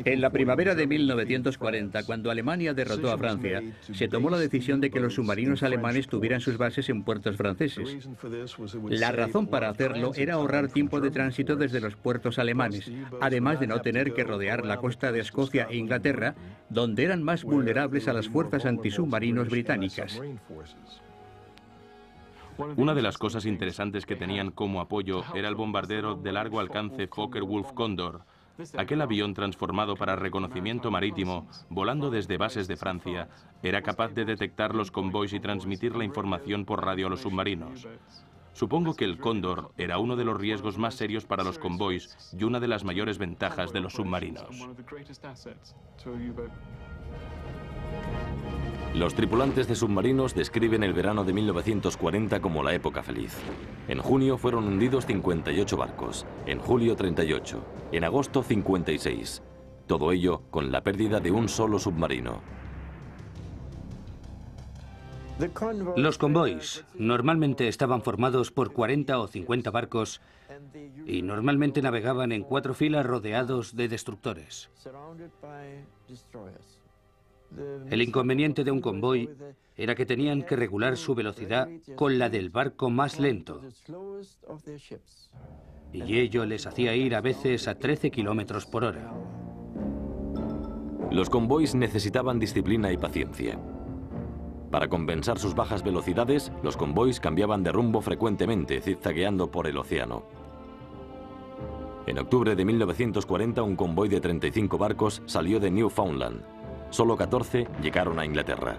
En la primavera de 1940, cuando Alemania derrotó a Francia, se tomó la decisión de que los submarinos alemanes tuvieran sus bases en puertos franceses. La razón para hacerlo era ahorrar tiempo de tránsito desde los puertos alemanes, además de no tener que rodear la costa de Escocia e Inglaterra, donde eran más vulnerables a las fuerzas antisubmarinos británicas. Una de las cosas interesantes que tenían como apoyo era el bombardero de largo alcance Focke-Wulf Condor. Aquel avión transformado para reconocimiento marítimo, volando desde bases de Francia, era capaz de detectar los convoys y transmitir la información por radio a los submarinos. Supongo que el Cóndor era uno de los riesgos más serios para los convoys y una de las mayores ventajas de los submarinos. Los tripulantes de submarinos describen el verano de 1940 como la época feliz. En junio fueron hundidos 58 barcos, en julio 38, en agosto 56. Todo ello con la pérdida de un solo submarino. Los convoys normalmente estaban formados por 40 o 50 barcos y normalmente navegaban en 4 filas rodeados de destructores. El inconveniente de un convoy era que tenían que regular su velocidad con la del barco más lento. Y ello les hacía ir a veces a 13 kilómetros por hora. Los convoys necesitaban disciplina y paciencia. Para compensar sus bajas velocidades, los convoys cambiaban de rumbo frecuentemente, zigzagueando por el océano. En octubre de 1940, un convoy de 35 barcos salió de Newfoundland. Solo 14 llegaron a Inglaterra.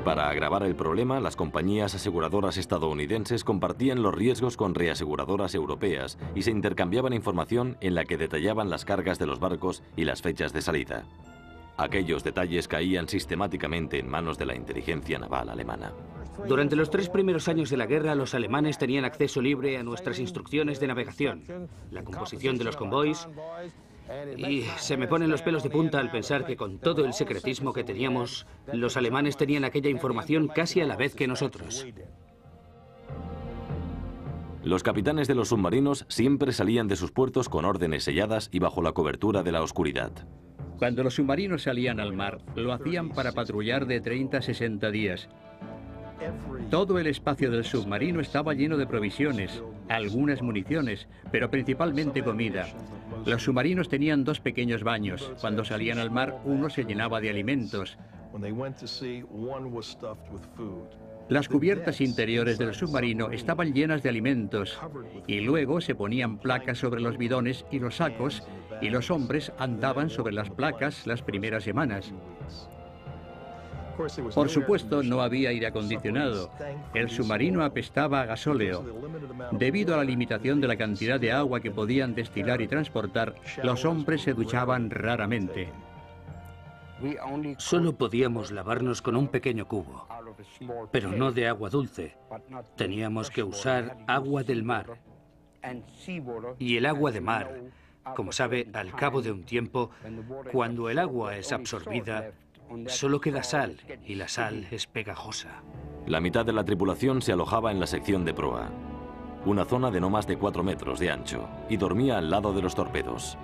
Para agravar el problema, las compañías aseguradoras estadounidenses compartían los riesgos con reaseguradoras europeas y se intercambiaban información en la que detallaban las cargas de los barcos y las fechas de salida. Aquellos detalles caían sistemáticamente en manos de la inteligencia naval alemana. Durante los 3 primeros años de la guerra, los alemanes tenían acceso libre a nuestras instrucciones de navegación, la composición de los convoys. Y se me ponen los pelos de punta al pensar que con todo el secretismo que teníamos, los alemanes tenían aquella información casi a la vez que nosotros. Los capitanes de los submarinos siempre salían de sus puertos con órdenes selladas y bajo la cobertura de la oscuridad. Cuando los submarinos salían al mar, lo hacían para patrullar de 30 a 60 días. Todo el espacio del submarino estaba lleno de provisiones, algunas municiones, pero principalmente comida. Los submarinos tenían 2 pequeños baños. Cuando salían al mar, uno se llenaba de alimentos. Las cubiertas interiores del submarino estaban llenas de alimentos y luego se ponían placas sobre los bidones y los sacos y los hombres andaban sobre las placas las primeras semanas. Por supuesto, no había aire acondicionado. El submarino apestaba a gasóleo. Debido a la limitación de la cantidad de agua que podían destilar y transportar, los hombres se duchaban raramente. Solo podíamos lavarnos con un pequeño cubo, pero no de agua dulce. Teníamos que usar agua del mar. Y el agua de mar, como sabe, al cabo de un tiempo, cuando el agua es absorbida, solo queda sal, y la sal es pegajosa. La mitad de la tripulación se alojaba en la sección de proa, una zona de no más de 4 metros de ancho, y dormía al lado de los torpedos.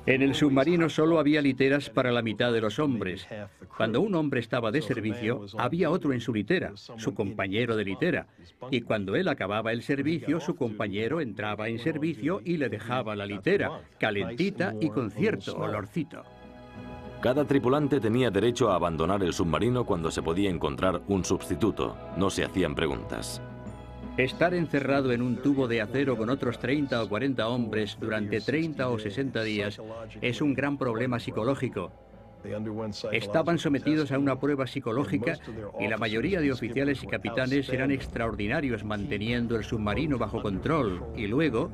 En el submarino solo había literas para la mitad de los hombres. Cuando un hombre estaba de servicio, había otro en su litera, su compañero de litera. Y cuando él acababa el servicio, su compañero entraba en servicio y le dejaba la litera, calentita y con cierto olorcito. Cada tripulante tenía derecho a abandonar el submarino cuando se podía encontrar un sustituto. No se hacían preguntas. Estar encerrado en un tubo de acero con otros 30 o 40 hombres durante 30 o 60 días es un gran problema psicológico. Estaban sometidos a una prueba psicológica y la mayoría de oficiales y capitanes eran extraordinarios manteniendo el submarino bajo control. Y luego,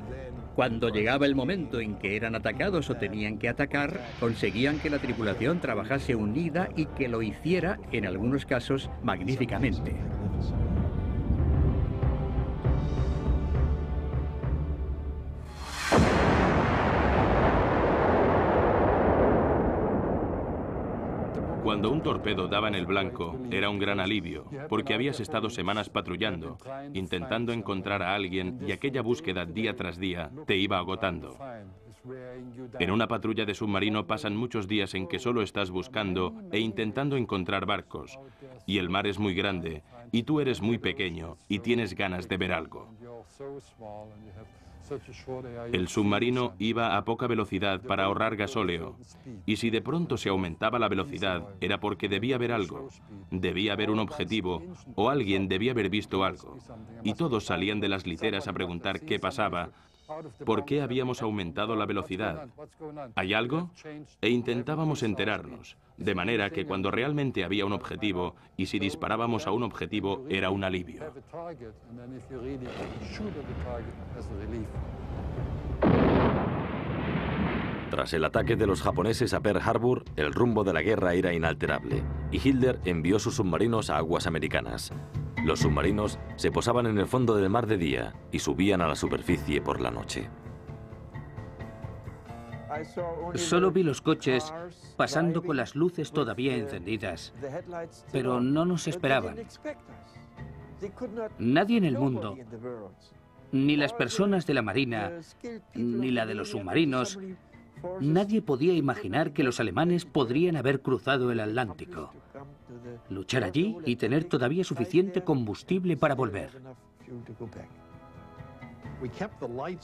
cuando llegaba el momento en que eran atacados o tenían que atacar, conseguían que la tripulación trabajase unida y que lo hiciera, en algunos casos, magníficamente. Cuando un torpedo daba en el blanco, era un gran alivio, porque habías estado semanas patrullando, intentando encontrar a alguien y aquella búsqueda día tras día te iba agotando. En una patrulla de submarino pasan muchos días en que solo estás buscando e intentando encontrar barcos, y el mar es muy grande, y tú eres muy pequeño, y tienes ganas de ver algo. El submarino iba a poca velocidad para ahorrar gasóleo, y si de pronto se aumentaba la velocidad era porque debía haber algo, debía haber un objetivo, o alguien debía haber visto algo. Y todos salían de las literas a preguntar qué pasaba, por qué habíamos aumentado la velocidad. ¿Hay algo? E intentábamos enterarnos, de manera que cuando realmente había un objetivo, y si disparábamos a un objetivo, era un alivio. Tras el ataque de los japoneses a Pearl Harbor, el rumbo de la guerra era inalterable, y Hitler envió sus submarinos a aguas americanas. Los submarinos se posaban en el fondo del mar de día y subían a la superficie por la noche. Solo vi los coches pasando con las luces todavía encendidas, pero no nos esperaban. Nadie en el mundo, ni las personas de la Marina, ni la de los submarinos, nadie podía imaginar que los alemanes podrían haber cruzado el Atlántico, luchar allí y tener todavía suficiente combustible para volver.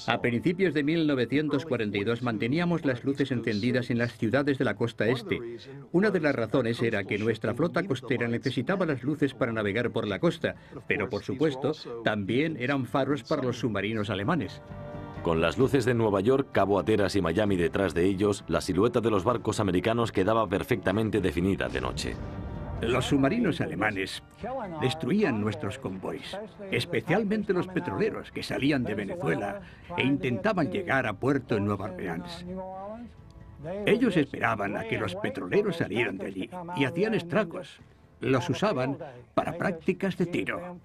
A principios de 1942 manteníamos las luces encendidas en las ciudades de la costa este. Una de las razones era que nuestra flota costera necesitaba las luces para navegar por la costa, pero por supuesto también eran faros para los submarinos alemanes. Con las luces de Nueva York, Cabo Hatteras y Miami detrás de ellos, la silueta de los barcos americanos quedaba perfectamente definida de noche. Los submarinos alemanes destruían nuestros convoys, especialmente los petroleros que salían de Venezuela e intentaban llegar a puerto en Nueva Orleans. Ellos esperaban a que los petroleros salieran de allí y hacían estragos. Los usaban para prácticas de tiro.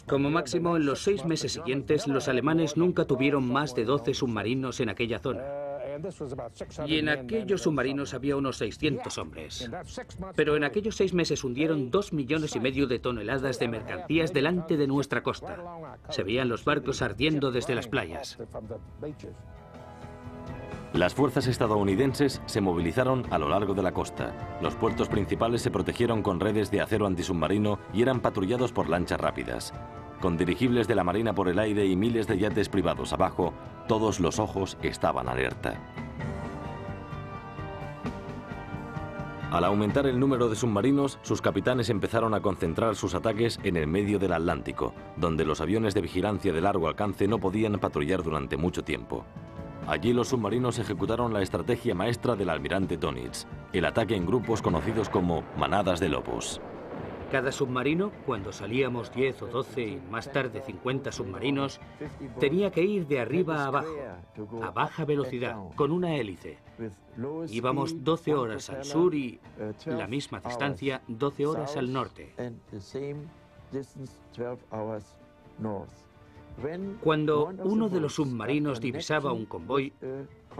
Como máximo, en los 6 meses siguientes, los alemanes nunca tuvieron más de 12 submarinos en aquella zona. Y en aquellos submarinos había unos 600 hombres. Pero en aquellos 6 meses hundieron 2,5 millones de toneladas de mercancías delante de nuestra costa. Se veían los barcos ardiendo desde las playas. Las fuerzas estadounidenses se movilizaron a lo largo de la costa. Los puertos principales se protegieron con redes de acero antisubmarino y eran patrullados por lanchas rápidas. Con dirigibles de la Marina por el aire y miles de yates privados abajo, todos los ojos estaban alerta. Al aumentar el número de submarinos, sus capitanes empezaron a concentrar sus ataques en el medio del Atlántico, donde los aviones de vigilancia de largo alcance no podían patrullar durante mucho tiempo. Allí los submarinos ejecutaron la estrategia maestra del almirante Dönitz, el ataque en grupos conocidos como manadas de lobos. Cada submarino, cuando salíamos 10 o 12 y más tarde 50 submarinos, tenía que ir de arriba a abajo, a baja velocidad, con una hélice. Íbamos 12 horas al sur y la misma distancia 12 horas al norte. Cuando uno de los submarinos divisaba un convoy,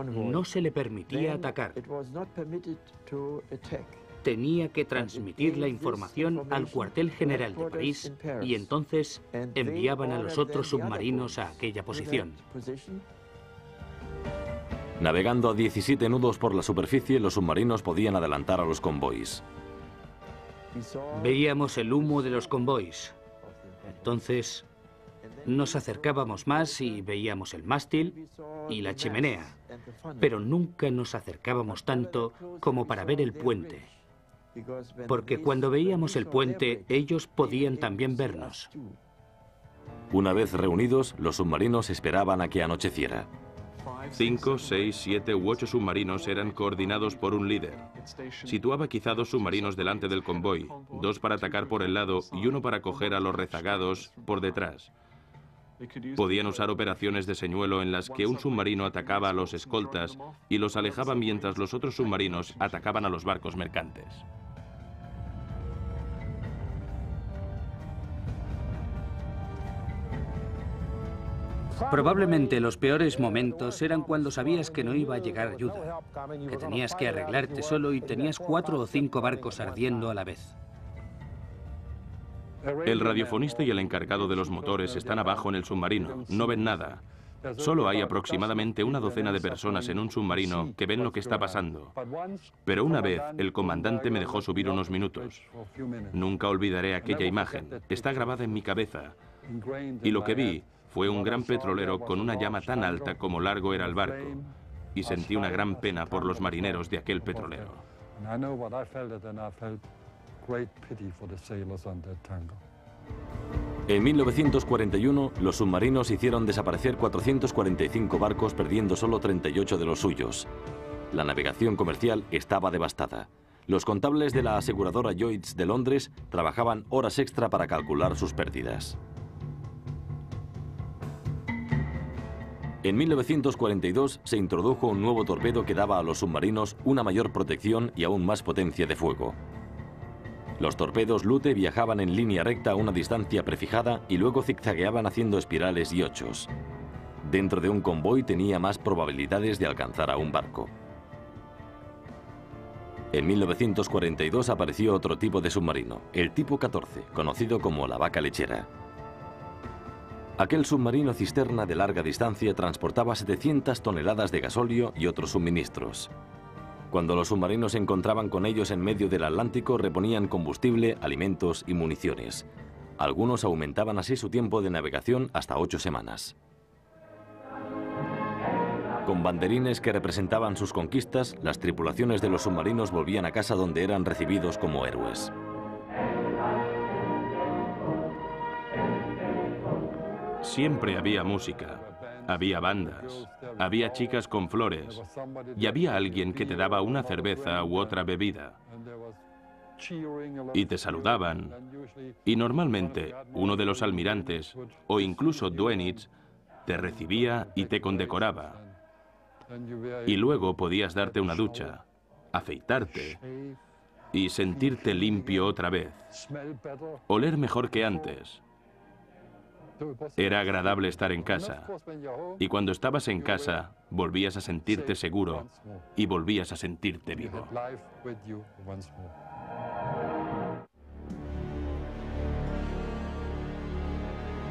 no se le permitía atacar. Tenía que transmitir la información al cuartel general de París y entonces enviaban a los otros submarinos a aquella posición. Navegando a 17 nudos por la superficie, los submarinos podían adelantar a los convoys. Veíamos el humo de los convoys. Entonces nos acercábamos más y veíamos el mástil y la chimenea, pero nunca nos acercábamos tanto como para ver el puente, porque cuando veíamos el puente, ellos podían también vernos. Una vez reunidos, los submarinos esperaban a que anocheciera. 5, 6, 7 u 8 submarinos eran coordinados por un líder. Situaba quizá 2 submarinos delante del convoy, 2 para atacar por el lado y 1 para coger a los rezagados por detrás. Podían usar operaciones de señuelo en las que un submarino atacaba a los escoltas y los alejaba mientras los otros submarinos atacaban a los barcos mercantes. Probablemente los peores momentos eran cuando sabías que no iba a llegar ayuda, que tenías que arreglarte solo y tenías 4 o 5 barcos ardiendo a la vez. El radiofonista y el encargado de los motores están abajo en el submarino, no ven nada. Solo hay aproximadamente una docena de personas en un submarino que ven lo que está pasando. Pero una vez, el comandante me dejó subir unos minutos. Nunca olvidaré aquella imagen, está grabada en mi cabeza. Y lo que vi fue un gran petrolero con una llama tan alta como largo era el barco. Y sentí una gran pena por los marineros de aquel petrolero. En 1941, los submarinos hicieron desaparecer 445 barcos, perdiendo solo 38 de los suyos. La navegación comercial estaba devastada. Los contables de la aseguradora Lloyds de Londres trabajaban horas extra para calcular sus pérdidas. En 1942 se introdujo un nuevo torpedo que daba a los submarinos una mayor protección y aún más potencia de fuego. Los torpedos Lute viajaban en línea recta a una distancia prefijada y luego zigzagueaban haciendo espirales y ochos. Dentro de un convoy tenía más probabilidades de alcanzar a un barco. En 1942 apareció otro tipo de submarino, el tipo 14, conocido como la vaca lechera. Aquel submarino cisterna de larga distancia transportaba 700 toneladas de gasóleo y otros suministros. Cuando los submarinos se encontraban con ellos en medio del Atlántico, reponían combustible, alimentos y municiones. Algunos aumentaban así su tiempo de navegación hasta 8 semanas. Con banderines que representaban sus conquistas, las tripulaciones de los submarinos volvían a casa donde eran recibidos como héroes. Siempre había música, había bandas, había chicas con flores y había alguien que te daba una cerveza u otra bebida. Y te saludaban. Y normalmente uno de los almirantes o incluso duenits te recibía y te condecoraba. Y luego podías darte una ducha, afeitarte y sentirte limpio otra vez. Oler mejor que antes. Era agradable estar en casa. Y cuando estabas en casa, volvías a sentirte seguro y volvías a sentirte vivo.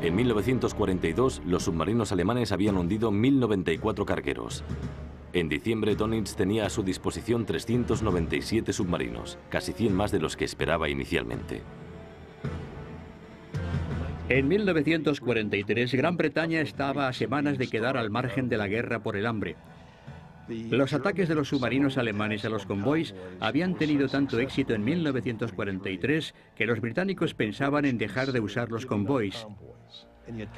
En 1942, los submarinos alemanes habían hundido 1094 cargueros. En diciembre, Dönitz tenía a su disposición 397 submarinos, casi 100 más de los que esperaba inicialmente. En 1943, Gran Bretaña estaba a semanas de quedar al margen de la guerra por el hambre. Los ataques de los submarinos alemanes a los convoys habían tenido tanto éxito en 1943 que los británicos pensaban en dejar de usar los convoys.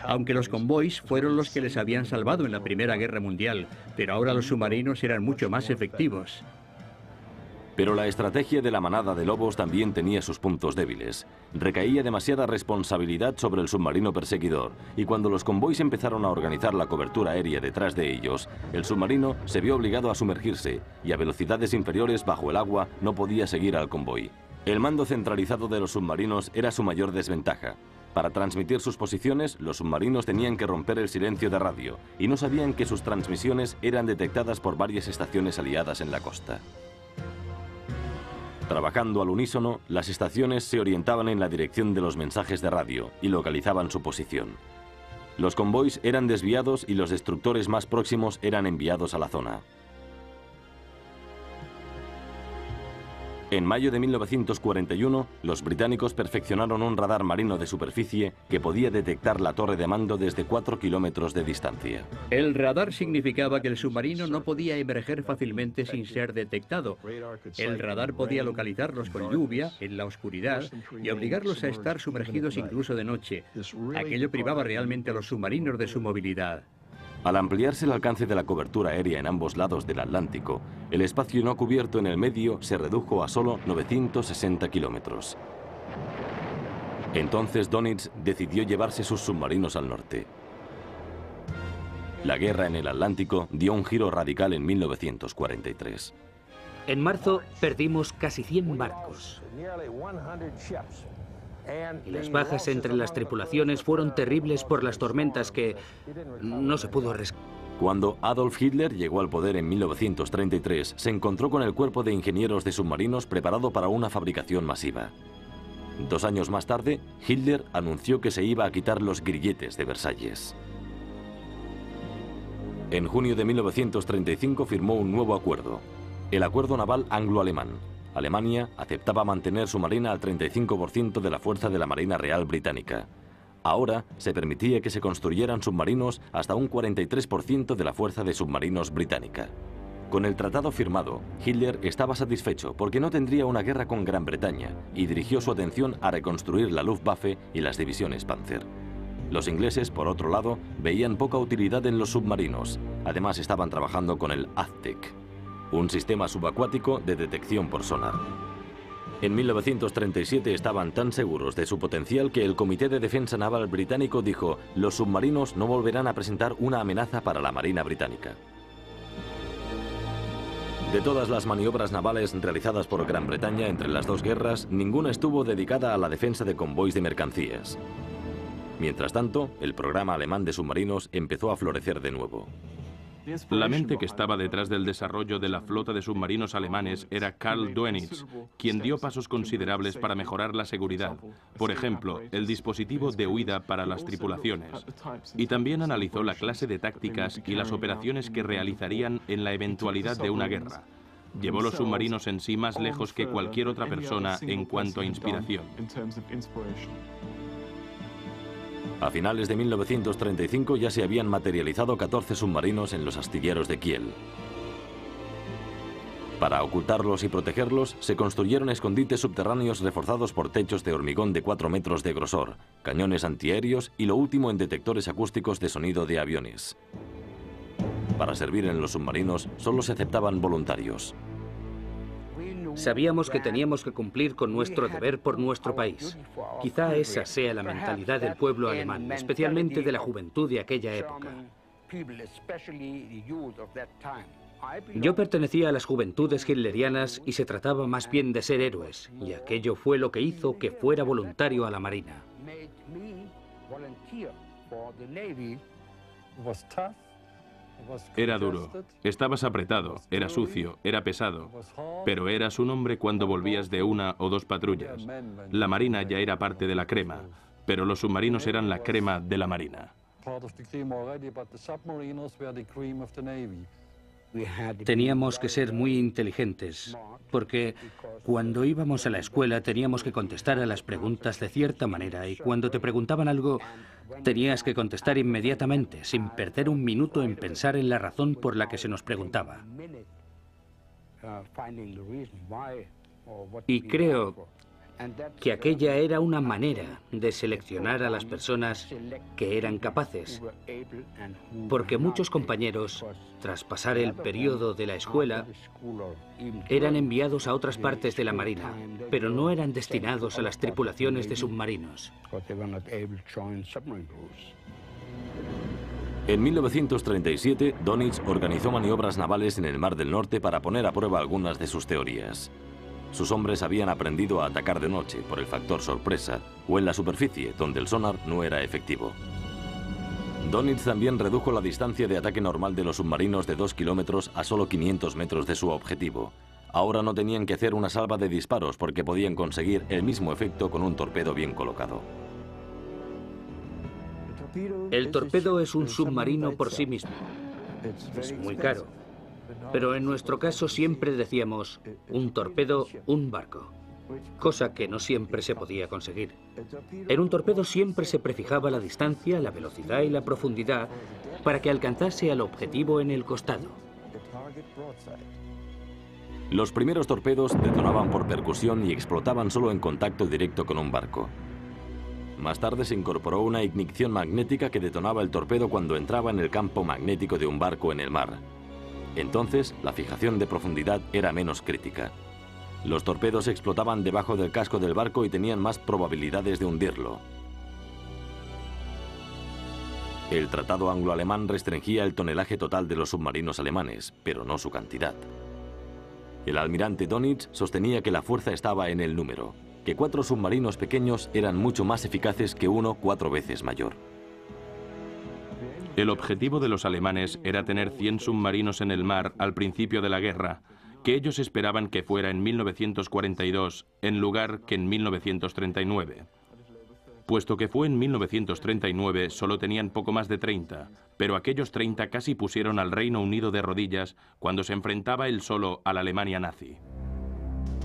Aunque los convoys fueron los que les habían salvado en la Primera Guerra Mundial, pero ahora los submarinos eran mucho más efectivos. Pero la estrategia de la manada de lobos también tenía sus puntos débiles. Recaía demasiada responsabilidad sobre el submarino perseguidor, y cuando los convoys empezaron a organizar la cobertura aérea detrás de ellos, el submarino se vio obligado a sumergirse, y a velocidades inferiores bajo el agua no podía seguir al convoy. El mando centralizado de los submarinos era su mayor desventaja. Para transmitir sus posiciones, los submarinos tenían que romper el silencio de radio, y no sabían que sus transmisiones eran detectadas por varias estaciones aliadas en la costa. Trabajando al unísono, las estaciones se orientaban en la dirección de los mensajes de radio y localizaban su posición. Los convoys eran desviados y los destructores más próximos eran enviados a la zona. En mayo de 1941, los británicos perfeccionaron un radar marino de superficie que podía detectar la torre de mando desde 4 kilómetros de distancia. El radar significaba que el submarino no podía emerger fácilmente sin ser detectado. El radar podía localizarlos con lluvia, en la oscuridad, y obligarlos a estar sumergidos incluso de noche. Aquello privaba realmente a los submarinos de su movilidad. Al ampliarse el alcance de la cobertura aérea en ambos lados del Atlántico, el espacio no cubierto en el medio se redujo a solo 960 kilómetros. Entonces Dönitz decidió llevarse sus submarinos al norte. La guerra en el Atlántico dio un giro radical en 1943. En marzo perdimos casi 100 barcos. Y las bajas entre las tripulaciones fueron terribles por las tormentas que no se pudo rescatar. Cuando Adolf Hitler llegó al poder en 1933, se encontró con el cuerpo de ingenieros de submarinos preparado para una fabricación masiva. 2 años más tarde, Hitler anunció que se iba a quitar los grilletes de Versalles. En junio de 1935 firmó un nuevo acuerdo, el Acuerdo Naval Anglo-Alemán. Alemania aceptaba mantener su marina al 35% de la fuerza de la Marina Real Británica. Ahora se permitía que se construyeran submarinos hasta un 43% de la fuerza de submarinos británica. Con el tratado firmado, Hitler estaba satisfecho porque no tendría una guerra con Gran Bretaña y dirigió su atención a reconstruir la Luftwaffe y las divisiones Panzer. Los ingleses, por otro lado, veían poca utilidad en los submarinos. Además, estaban trabajando con el Aztec, un sistema subacuático de detección por sonar. En 1937 estaban tan seguros de su potencial que el Comité de Defensa Naval británico dijo: los submarinos no volverán a presentar una amenaza para la Marina británica. De todas las maniobras navales realizadas por Gran Bretaña entre las dos guerras, ninguna estuvo dedicada a la defensa de convoys de mercancías. Mientras tanto, el programa alemán de submarinos empezó a florecer de nuevo. La mente que estaba detrás del desarrollo de la flota de submarinos alemanes era Karl Dönitz, quien dio pasos considerables para mejorar la seguridad. Por ejemplo, el dispositivo de huida para las tripulaciones. Y también analizó la clase de tácticas y las operaciones que realizarían en la eventualidad de una guerra. Llevó los submarinos en sí más lejos que cualquier otra persona en cuanto a inspiración. A finales de 1935 ya se habían materializado 14 submarinos en los astilleros de Kiel. Para ocultarlos y protegerlos, se construyeron escondites subterráneos reforzados por techos de hormigón de 4 metros de grosor, cañones antiaéreos y lo último en detectores acústicos de sonido de aviones. Para servir en los submarinos solo se aceptaban voluntarios. Sabíamos que teníamos que cumplir con nuestro deber por nuestro país. Quizá esa sea la mentalidad del pueblo alemán, especialmente de la juventud de aquella época. Yo pertenecía a las juventudes hitlerianas y se trataba más bien de ser héroes, y aquello fue lo que hizo que fuera voluntario a la Marina. Era duro, estabas apretado, era sucio, era pesado, pero eras un hombre cuando volvías de 1 o 2 patrullas. La Marina ya era parte de la crema, pero los submarinos eran la crema de la Marina. Teníamos que ser muy inteligentes, porque cuando íbamos a la escuela teníamos que contestar a las preguntas de cierta manera y cuando te preguntaban algo tenías que contestar inmediatamente, sin perder un minuto en pensar en la razón por la que se nos preguntaba. Y creo que aquella era una manera de seleccionar a las personas que eran capaces, porque muchos compañeros, tras pasar el periodo de la escuela, eran enviados a otras partes de la Marina, pero no eran destinados a las tripulaciones de submarinos. En 1937, Dönitz organizó maniobras navales en el Mar del Norte para poner a prueba algunas de sus teorías. Sus hombres habían aprendido a atacar de noche por el factor sorpresa o en la superficie, donde el sonar no era efectivo. Dönitz también redujo la distancia de ataque normal de los submarinos de 2 kilómetros a solo 500 metros de su objetivo. Ahora no tenían que hacer una salva de disparos porque podían conseguir el mismo efecto con un torpedo bien colocado. El torpedo es un submarino por sí mismo. Es muy caro. Pero en nuestro caso siempre decíamos, un torpedo, un barco. Cosa que no siempre se podía conseguir. En un torpedo siempre se prefijaba la distancia, la velocidad y la profundidad para que alcanzase al objetivo en el costado. Los primeros torpedos detonaban por percusión y explotaban solo en contacto directo con un barco. Más tarde se incorporó una ignición magnética que detonaba el torpedo cuando entraba en el campo magnético de un barco en el mar. Entonces, la fijación de profundidad era menos crítica. Los torpedos explotaban debajo del casco del barco y tenían más probabilidades de hundirlo. El tratado anglo-alemán restringía el tonelaje total de los submarinos alemanes, pero no su cantidad. El almirante Dönitz sostenía que la fuerza estaba en el número, que 4 submarinos pequeños eran mucho más eficaces que uno 4 veces mayor. El objetivo de los alemanes era tener 100 submarinos en el mar al principio de la guerra, que ellos esperaban que fuera en 1942 en lugar que en 1939. Puesto que fue en 1939, solo tenían poco más de 30, pero aquellos 30 casi pusieron al Reino Unido de rodillas cuando se enfrentaba él solo a la Alemania nazi.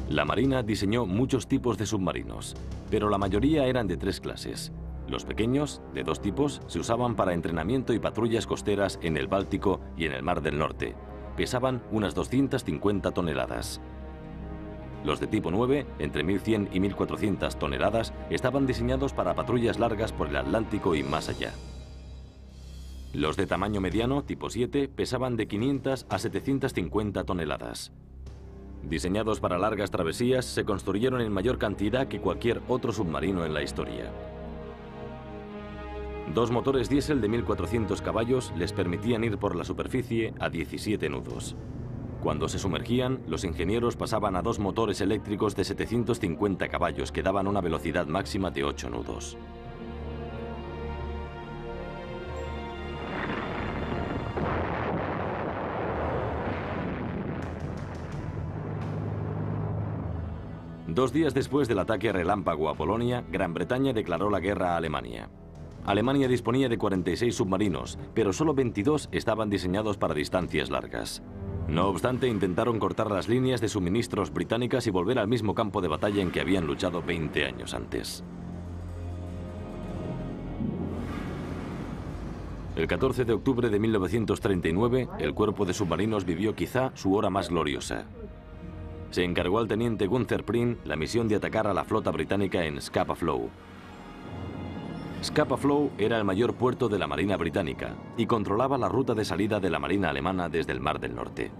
La Marina diseñó muchos tipos de submarinos, pero la mayoría eran de 3 clases. Los pequeños, de 2 tipos, se usaban para entrenamiento y patrullas costeras en el Báltico y en el Mar del Norte. Pesaban unas 250 toneladas. Los de tipo 9, entre 1.100 y 1.400 toneladas, estaban diseñados para patrullas largas por el Atlántico y más allá. Los de tamaño mediano, tipo 7, pesaban de 500 a 750 toneladas. Diseñados para largas travesías, se construyeron en mayor cantidad que cualquier otro submarino en la historia. 2 motores diésel de 1.400 caballos les permitían ir por la superficie a 17 nudos. Cuando se sumergían, los ingenieros pasaban a 2 motores eléctricos de 750 caballos que daban una velocidad máxima de 8 nudos. Dos días después del ataque relámpago a Polonia, Gran Bretaña declaró la guerra a Alemania. Alemania disponía de 46 submarinos, pero solo 22 estaban diseñados para distancias largas. No obstante, intentaron cortar las líneas de suministros británicas y volver al mismo campo de batalla en que habían luchado 20 años antes. El 14 de octubre de 1939, el cuerpo de submarinos vivió quizá su hora más gloriosa. Se encargó al teniente Gunther Pring la misión de atacar a la flota británica en Scapa Flow. Scapa Flow era el mayor puerto de la Marina británica y controlaba la ruta de salida de la Marina alemana desde el Mar del Norte.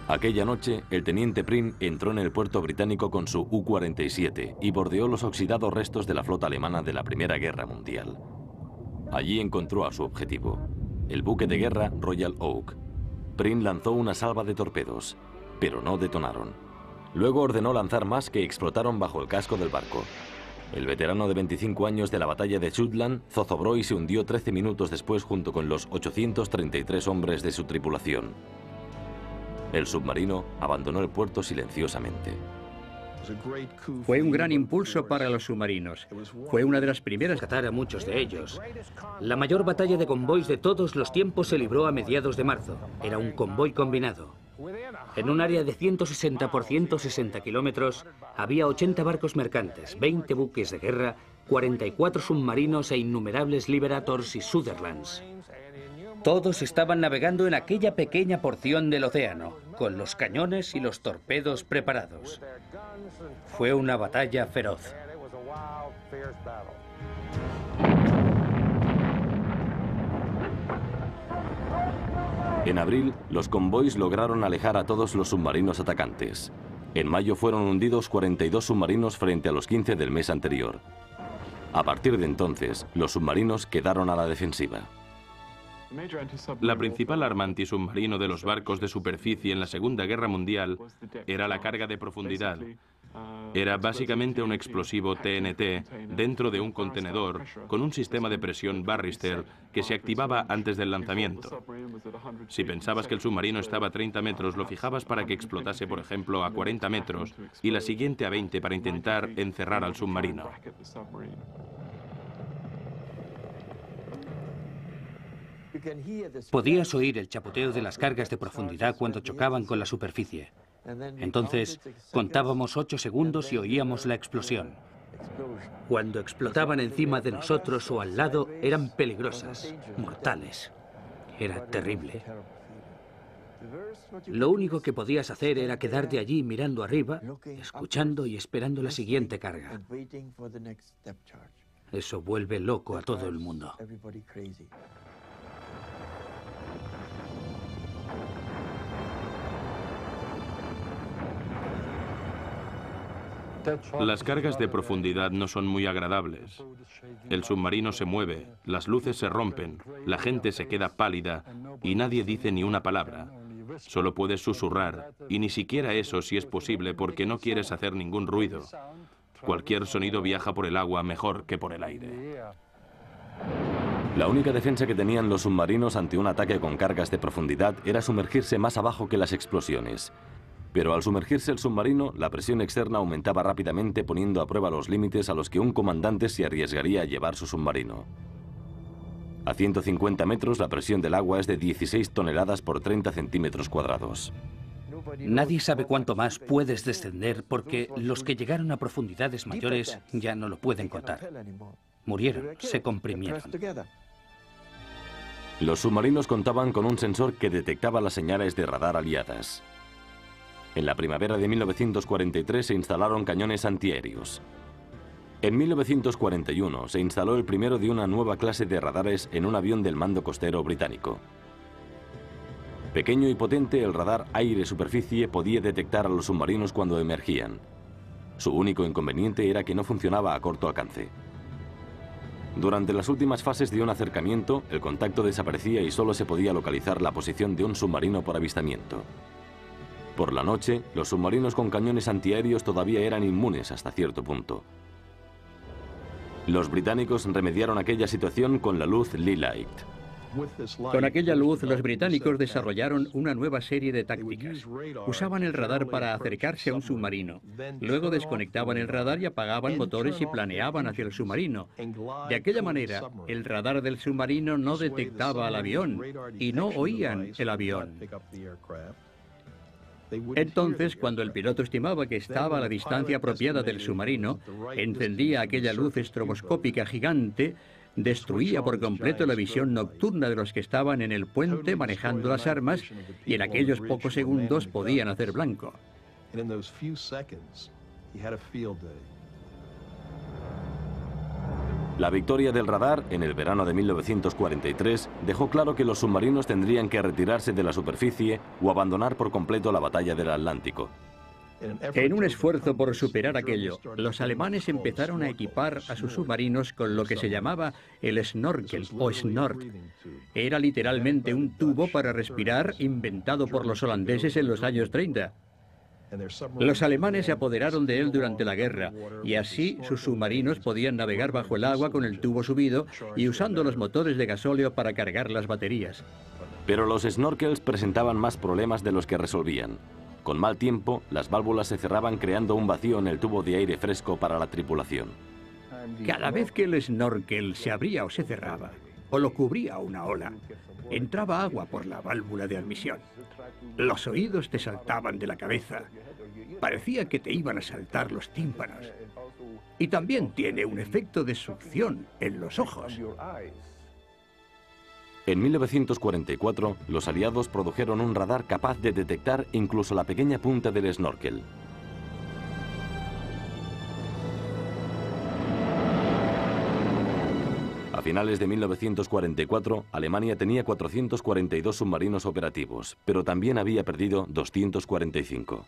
Aquella noche, el teniente Pring entró en el puerto británico con su U-47 y bordeó los oxidados restos de la flota alemana de la Primera Guerra Mundial. Allí encontró a su objetivo, el buque de guerra Royal Oak. Pring lanzó una salva de torpedos, pero no detonaron. Luego ordenó lanzar más que explotaron bajo el casco del barco. El veterano de 25 años de la batalla de Jutland zozobró y se hundió 13 minutos después junto con los 833 hombres de su tripulación. El submarino abandonó el puerto silenciosamente. Fue un gran impulso para los submarinos. Fue una de las primeras... Rescatar a muchos de ellos. La mayor batalla de convoys de todos los tiempos se libró a mediados de marzo. Era un convoy combinado. En un área de 160 por 160 kilómetros había 80 barcos mercantes, 20 buques de guerra, 44 submarinos e innumerables Liberators y Sutherlands. Todos estaban navegando en aquella pequeña porción del océano, con los cañones y los torpedos preparados. Fue una batalla feroz. En abril, los convoys lograron alejar a todos los submarinos atacantes. En mayo fueron hundidos 42 submarinos frente a los 15 del mes anterior. A partir de entonces, los submarinos quedaron a la defensiva. La principal arma antisubmarino de los barcos de superficie en la Segunda Guerra Mundial era la carga de profundidad. Era básicamente un explosivo TNT dentro de un contenedor con un sistema de presión Barrister que se activaba antes del lanzamiento. Si pensabas que el submarino estaba a 30 metros, lo fijabas para que explotase, por ejemplo, a 40 metros y la siguiente a 20 para intentar encerrar al submarino. Podías oír el chapoteo de las cargas de profundidad cuando chocaban con la superficie. Entonces, contábamos 8 segundos y oíamos la explosión. Cuando explotaban encima de nosotros o al lado, eran peligrosas, mortales. Era terrible. Lo único que podías hacer era quedarte allí mirando arriba, escuchando y esperando la siguiente carga. Eso vuelve loco a todo el mundo. Las cargas de profundidad no son muy agradables. El submarino se mueve, las luces se rompen, la gente se queda pálida y nadie dice ni una palabra. Solo puedes susurrar, y ni siquiera eso si es posible porque no quieres hacer ningún ruido. Cualquier sonido viaja por el agua mejor que por el aire. La única defensa que tenían los submarinos ante un ataque con cargas de profundidad era sumergirse más abajo que las explosiones. Pero al sumergirse el submarino, la presión externa aumentaba rápidamente, poniendo a prueba los límites a los que un comandante se arriesgaría a llevar su submarino. A 150 metros, la presión del agua es de 16 toneladas por 30 centímetros cuadrados. Nadie sabe cuánto más puedes descender porque los que llegaron a profundidades mayores ya no lo pueden contar. Murieron, se comprimieron. Los submarinos contaban con un sensor que detectaba las señales de radar aliadas. En la primavera de 1943 se instalaron cañones antiaéreos. En 1941 se instaló el primero de una nueva clase de radares en un avión del mando costero británico. Pequeño y potente, el radar aire-superficie podía detectar a los submarinos cuando emergían. Su único inconveniente era que no funcionaba a corto alcance. Durante las últimas fases de un acercamiento, el contacto desaparecía y solo se podía localizar la posición de un submarino por avistamiento. Por la noche, los submarinos con cañones antiaéreos todavía eran inmunes hasta cierto punto. Los británicos remediaron aquella situación con la luz Lee-Light. Con aquella luz, los británicos desarrollaron una nueva serie de tácticas. Usaban el radar para acercarse a un submarino. Luego desconectaban el radar y apagaban motores y planeaban hacia el submarino. De aquella manera, el radar del submarino no detectaba al avión y no oían el avión. Entonces, cuando el piloto estimaba que estaba a la distancia apropiada del submarino, encendía aquella luz estroboscópica gigante, destruía por completo la visión nocturna de los que estaban en el puente manejando las armas y en aquellos pocos segundos podían hacer blanco. La victoria del radar en el verano de 1943 dejó claro que los submarinos tendrían que retirarse de la superficie o abandonar por completo la batalla del Atlántico. En un esfuerzo por superar aquello, los alemanes empezaron a equipar a sus submarinos con lo que se llamaba el snorkel o snort. Era literalmente un tubo para respirar inventado por los holandeses en los años 30. Los alemanes se apoderaron de él durante la guerra y así sus submarinos podían navegar bajo el agua con el tubo subido y usando los motores de gasóleo para cargar las baterías. Pero los snorkels presentaban más problemas de los que resolvían. Con mal tiempo, las válvulas se cerraban creando un vacío en el tubo de aire fresco para la tripulación. Cada vez que el snorkel se abría o se cerraba, o lo cubría una ola, entraba agua por la válvula de admisión. Los oídos te saltaban de la cabeza. Parecía que te iban a saltar los tímpanos. Y también tiene un efecto de succión en los ojos. En 1944, los aliados produjeron un radar capaz de detectar incluso la pequeña punta del snorkel. A finales de 1944, Alemania tenía 442 submarinos operativos, pero también había perdido 245.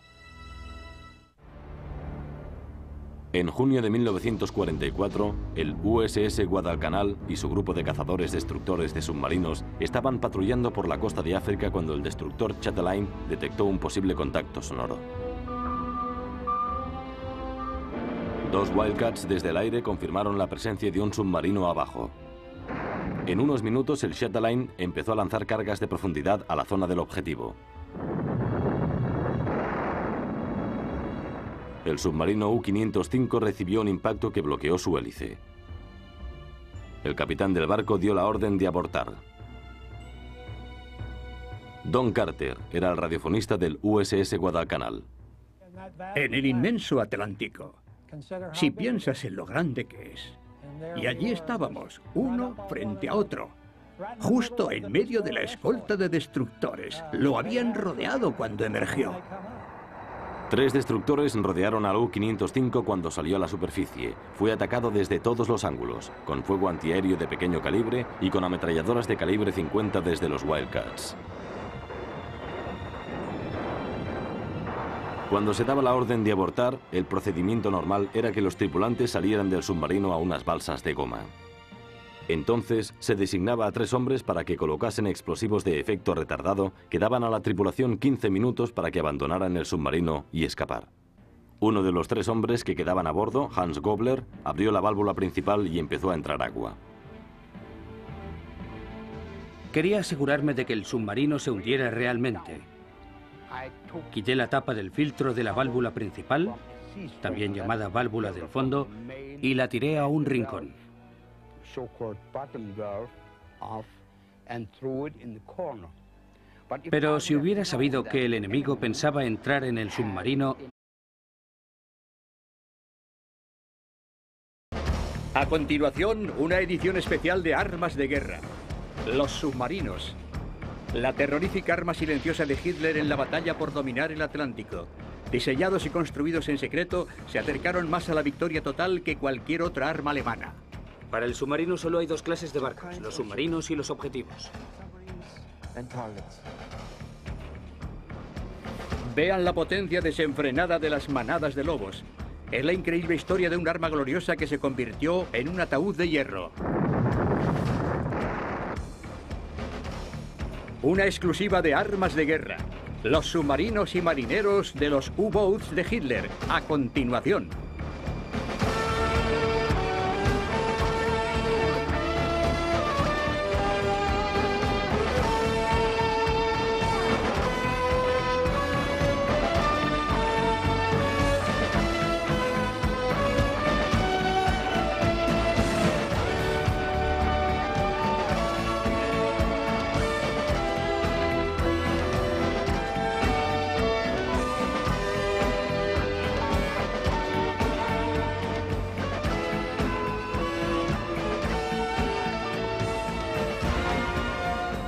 En junio de 1944, el USS Guadalcanal y su grupo de cazadores destructores de submarinos estaban patrullando por la costa de África cuando el destructor Chatelaine detectó un posible contacto sonoro. Dos Wildcats desde el aire confirmaron la presencia de un submarino abajo. En unos minutos, el Chatelaine empezó a lanzar cargas de profundidad a la zona del objetivo. El submarino U-505 recibió un impacto que bloqueó su hélice. El capitán del barco dio la orden de abortar. Don Carter era el radiofonista del USS Guadalcanal. En el inmenso Atlántico, si piensas en lo grande que es, y allí estábamos, uno frente a otro, justo en medio de la escolta de destructores. Lo habían rodeado cuando emergió. 3 destructores rodearon al U-505 cuando salió a la superficie. Fue atacado desde todos los ángulos, con fuego antiaéreo de pequeño calibre y con ametralladoras de calibre 50 desde los Wildcats. Cuando se daba la orden de abortar, el procedimiento normal era que los tripulantes salieran del submarino a unas balsas de goma. Entonces, se designaba a 3 hombres para que colocasen explosivos de efecto retardado que daban a la tripulación 15 minutos para que abandonaran el submarino y escapar. Uno de los 3 hombres que quedaban a bordo, Hans Gobler, abrió la válvula principal y empezó a entrar agua. Quería asegurarme de que el submarino se hundiera realmente. Quité la tapa del filtro de la válvula principal, también llamada válvula del fondo, y la tiré a un rincón. Pero si hubiera sabido que el enemigo pensaba entrar en el submarino... A continuación, una edición especial de Armas de Guerra. Los submarinos. La terrorífica arma silenciosa de Hitler en la batalla por dominar el Atlántico. Diseñados y construidos en secreto, se acercaron más a la victoria total que cualquier otra arma alemana. Para el submarino solo hay 2 clases de barcos, los submarinos y los objetivos. Vean la potencia desenfrenada de las manadas de lobos. Es la increíble historia de un arma gloriosa que se convirtió en un ataúd de hierro. Una exclusiva de Armas de Guerra. Los submarinos y marineros de los U-Boats de Hitler. A continuación.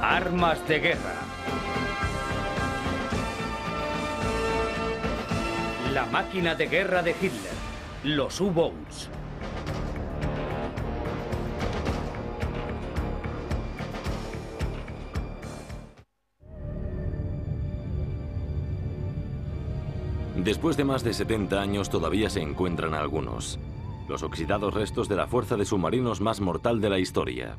Armas de guerra. La máquina de guerra de Hitler. Los U-Boats. Después de más de 70 años todavía se encuentran algunos. Los oxidados restos de la fuerza de submarinos más mortal de la historia.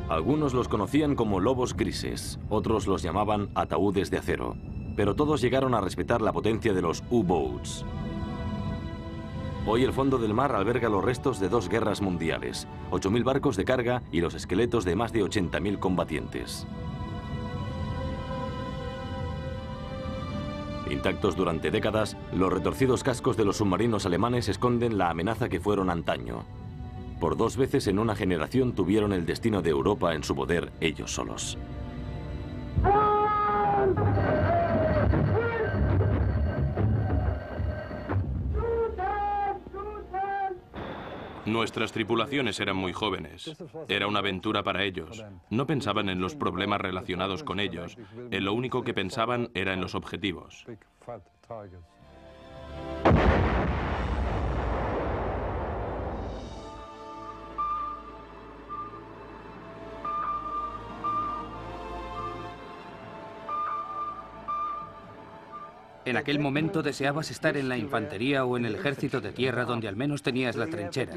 Algunos los conocían como lobos grises, otros los llamaban ataúdes de acero, pero todos llegaron a respetar la potencia de los U-Boats. Hoy el fondo del mar alberga los restos de 2 guerras mundiales, 8.000 barcos de carga y los esqueletos de más de 80.000 combatientes. Intactos durante décadas, los retorcidos cascos de los submarinos alemanes esconden la amenaza que fueron antaño. Por 2 veces en una generación tuvieron el destino de Europa en su poder ellos solos. Nuestras tripulaciones eran muy jóvenes. Era una aventura para ellos. No pensaban en los problemas relacionados con ellos. En lo único que pensaban era en los objetivos. En aquel momento deseabas estar en la infantería o en el ejército de tierra donde al menos tenías la trinchera.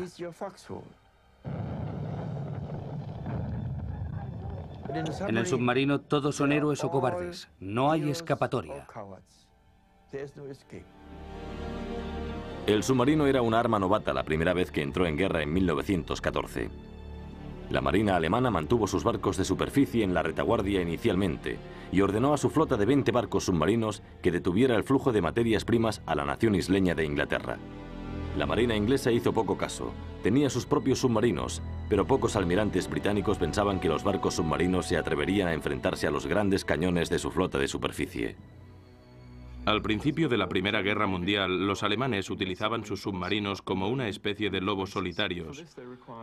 En el submarino todos son héroes o cobardes. No hay escapatoria. El submarino era una arma novata la primera vez que entró en guerra en 1914. La Marina alemana mantuvo sus barcos de superficie en la retaguardia inicialmente y ordenó a su flota de 20 barcos submarinos que detuviera el flujo de materias primas a la nación isleña de Inglaterra. La Marina inglesa hizo poco caso. Tenía sus propios submarinos, pero pocos almirantes británicos pensaban que los barcos submarinos se atreverían a enfrentarse a los grandes cañones de su flota de superficie. Al principio de la Primera Guerra Mundial, los alemanes utilizaban sus submarinos como una especie de lobos solitarios.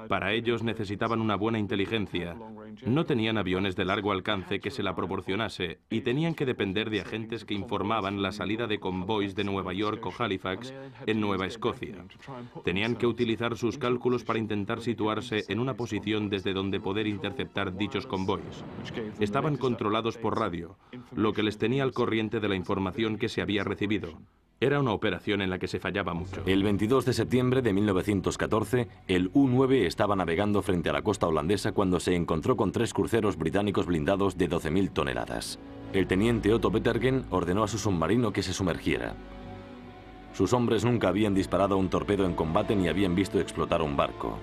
Para ellos necesitaban una buena inteligencia. No tenían aviones de largo alcance que se la proporcionase y tenían que depender de agentes que informaban la salida de convoys de Nueva York o Halifax en Nueva Escocia. Tenían que utilizar sus cálculos para intentar situarse en una posición desde donde poder interceptar dichos convoys. Estaban controlados por radio, lo que les tenía al corriente de la información que se había recibido. Era una operación en la que se fallaba mucho. El 22 de septiembre de 1914, el U-9 estaba navegando frente a la costa holandesa cuando se encontró con 3 cruceros británicos blindados de 12.000 toneladas. El teniente Otto Bettergen ordenó a su submarino que se sumergiera. Sus hombres nunca habían disparado un torpedo en combate ni habían visto explotar un barco.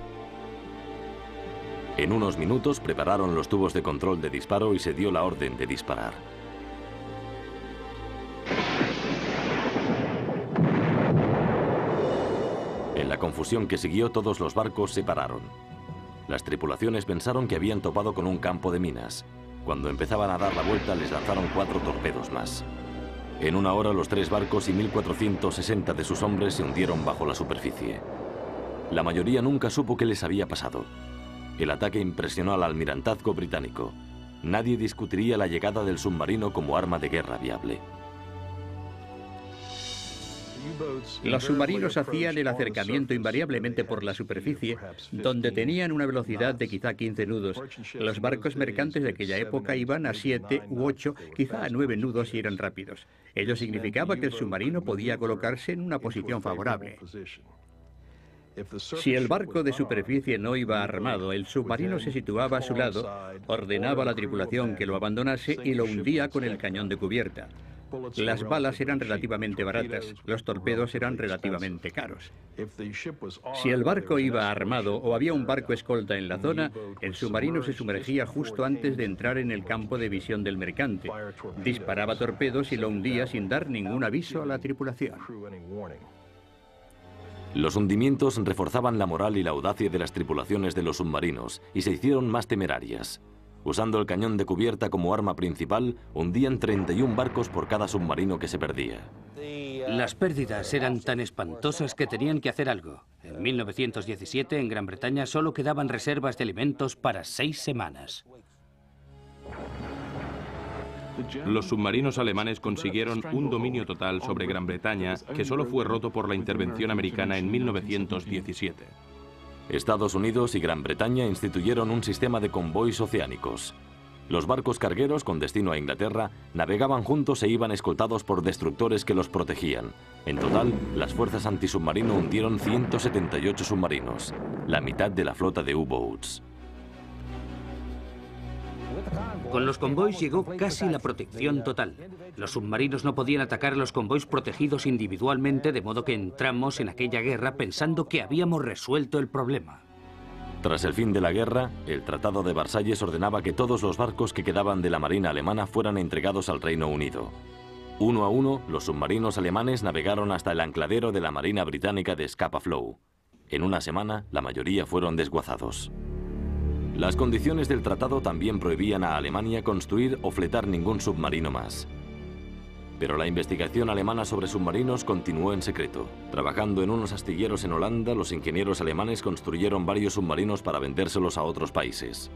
En unos minutos prepararon los tubos de control de disparo y se dio la orden de disparar. En la confusión que siguió, todos los barcos se pararon. Las tripulaciones pensaron que habían topado con un campo de minas. Cuando empezaban a dar la vuelta, les lanzaron 4 torpedos más. En una hora, los 3 barcos y 1.460 de sus hombres se hundieron bajo la superficie. La mayoría nunca supo qué les había pasado. El ataque impresionó al almirantazgo británico. Nadie discutiría la llegada del submarino como arma de guerra viable. Los submarinos hacían el acercamiento invariablemente por la superficie, donde tenían una velocidad de quizá 15 nudos. Los barcos mercantes de aquella época iban a 7 u 8, quizá a 9 nudos si eran rápidos. Ello significaba que el submarino podía colocarse en una posición favorable. Si el barco de superficie no iba armado, el submarino se situaba a su lado, ordenaba a la tripulación que lo abandonase y lo hundía con el cañón de cubierta. Las balas eran relativamente baratas, los torpedos eran relativamente caros. Si el barco iba armado o había un barco escolta en la zona, el submarino se sumergía justo antes de entrar en el campo de visión del mercante. Disparaba torpedos y lo hundía sin dar ningún aviso a la tripulación. Los hundimientos reforzaban la moral y la audacia de las tripulaciones de los submarinos y se hicieron más temerarias. Usando el cañón de cubierta como arma principal, hundían 31 barcos por cada submarino que se perdía. Las pérdidas eran tan espantosas que tenían que hacer algo. En 1917, en Gran Bretaña, solo quedaban reservas de alimentos para 6 semanas. Los submarinos alemanes consiguieron un dominio total sobre Gran Bretaña que solo fue roto por la intervención americana en 1917. Estados Unidos y Gran Bretaña instituyeron un sistema de convoys oceánicos. Los barcos cargueros con destino a Inglaterra navegaban juntos e iban escoltados por destructores que los protegían. En total, las fuerzas antisubmarino hundieron 178 submarinos, la mitad de la flota de U-boats. Con los convoys llegó casi la protección total. Los submarinos no podían atacar a los convoys protegidos individualmente, de modo que entramos en aquella guerra pensando que habíamos resuelto el problema. Tras el fin de la guerra, el Tratado de Versalles ordenaba que todos los barcos que quedaban de la Marina alemana fueran entregados al Reino Unido. Uno a uno, los submarinos alemanes navegaron hasta el ancladero de la Marina británica de Scapa Flow. En una semana, la mayoría fueron desguazados. Las condiciones del tratado también prohibían a Alemania construir o fletar ningún submarino más. Pero la investigación alemana sobre submarinos continuó en secreto. Trabajando en unos astilleros en Holanda, los ingenieros alemanes construyeron varios submarinos para vendérselos a otros países.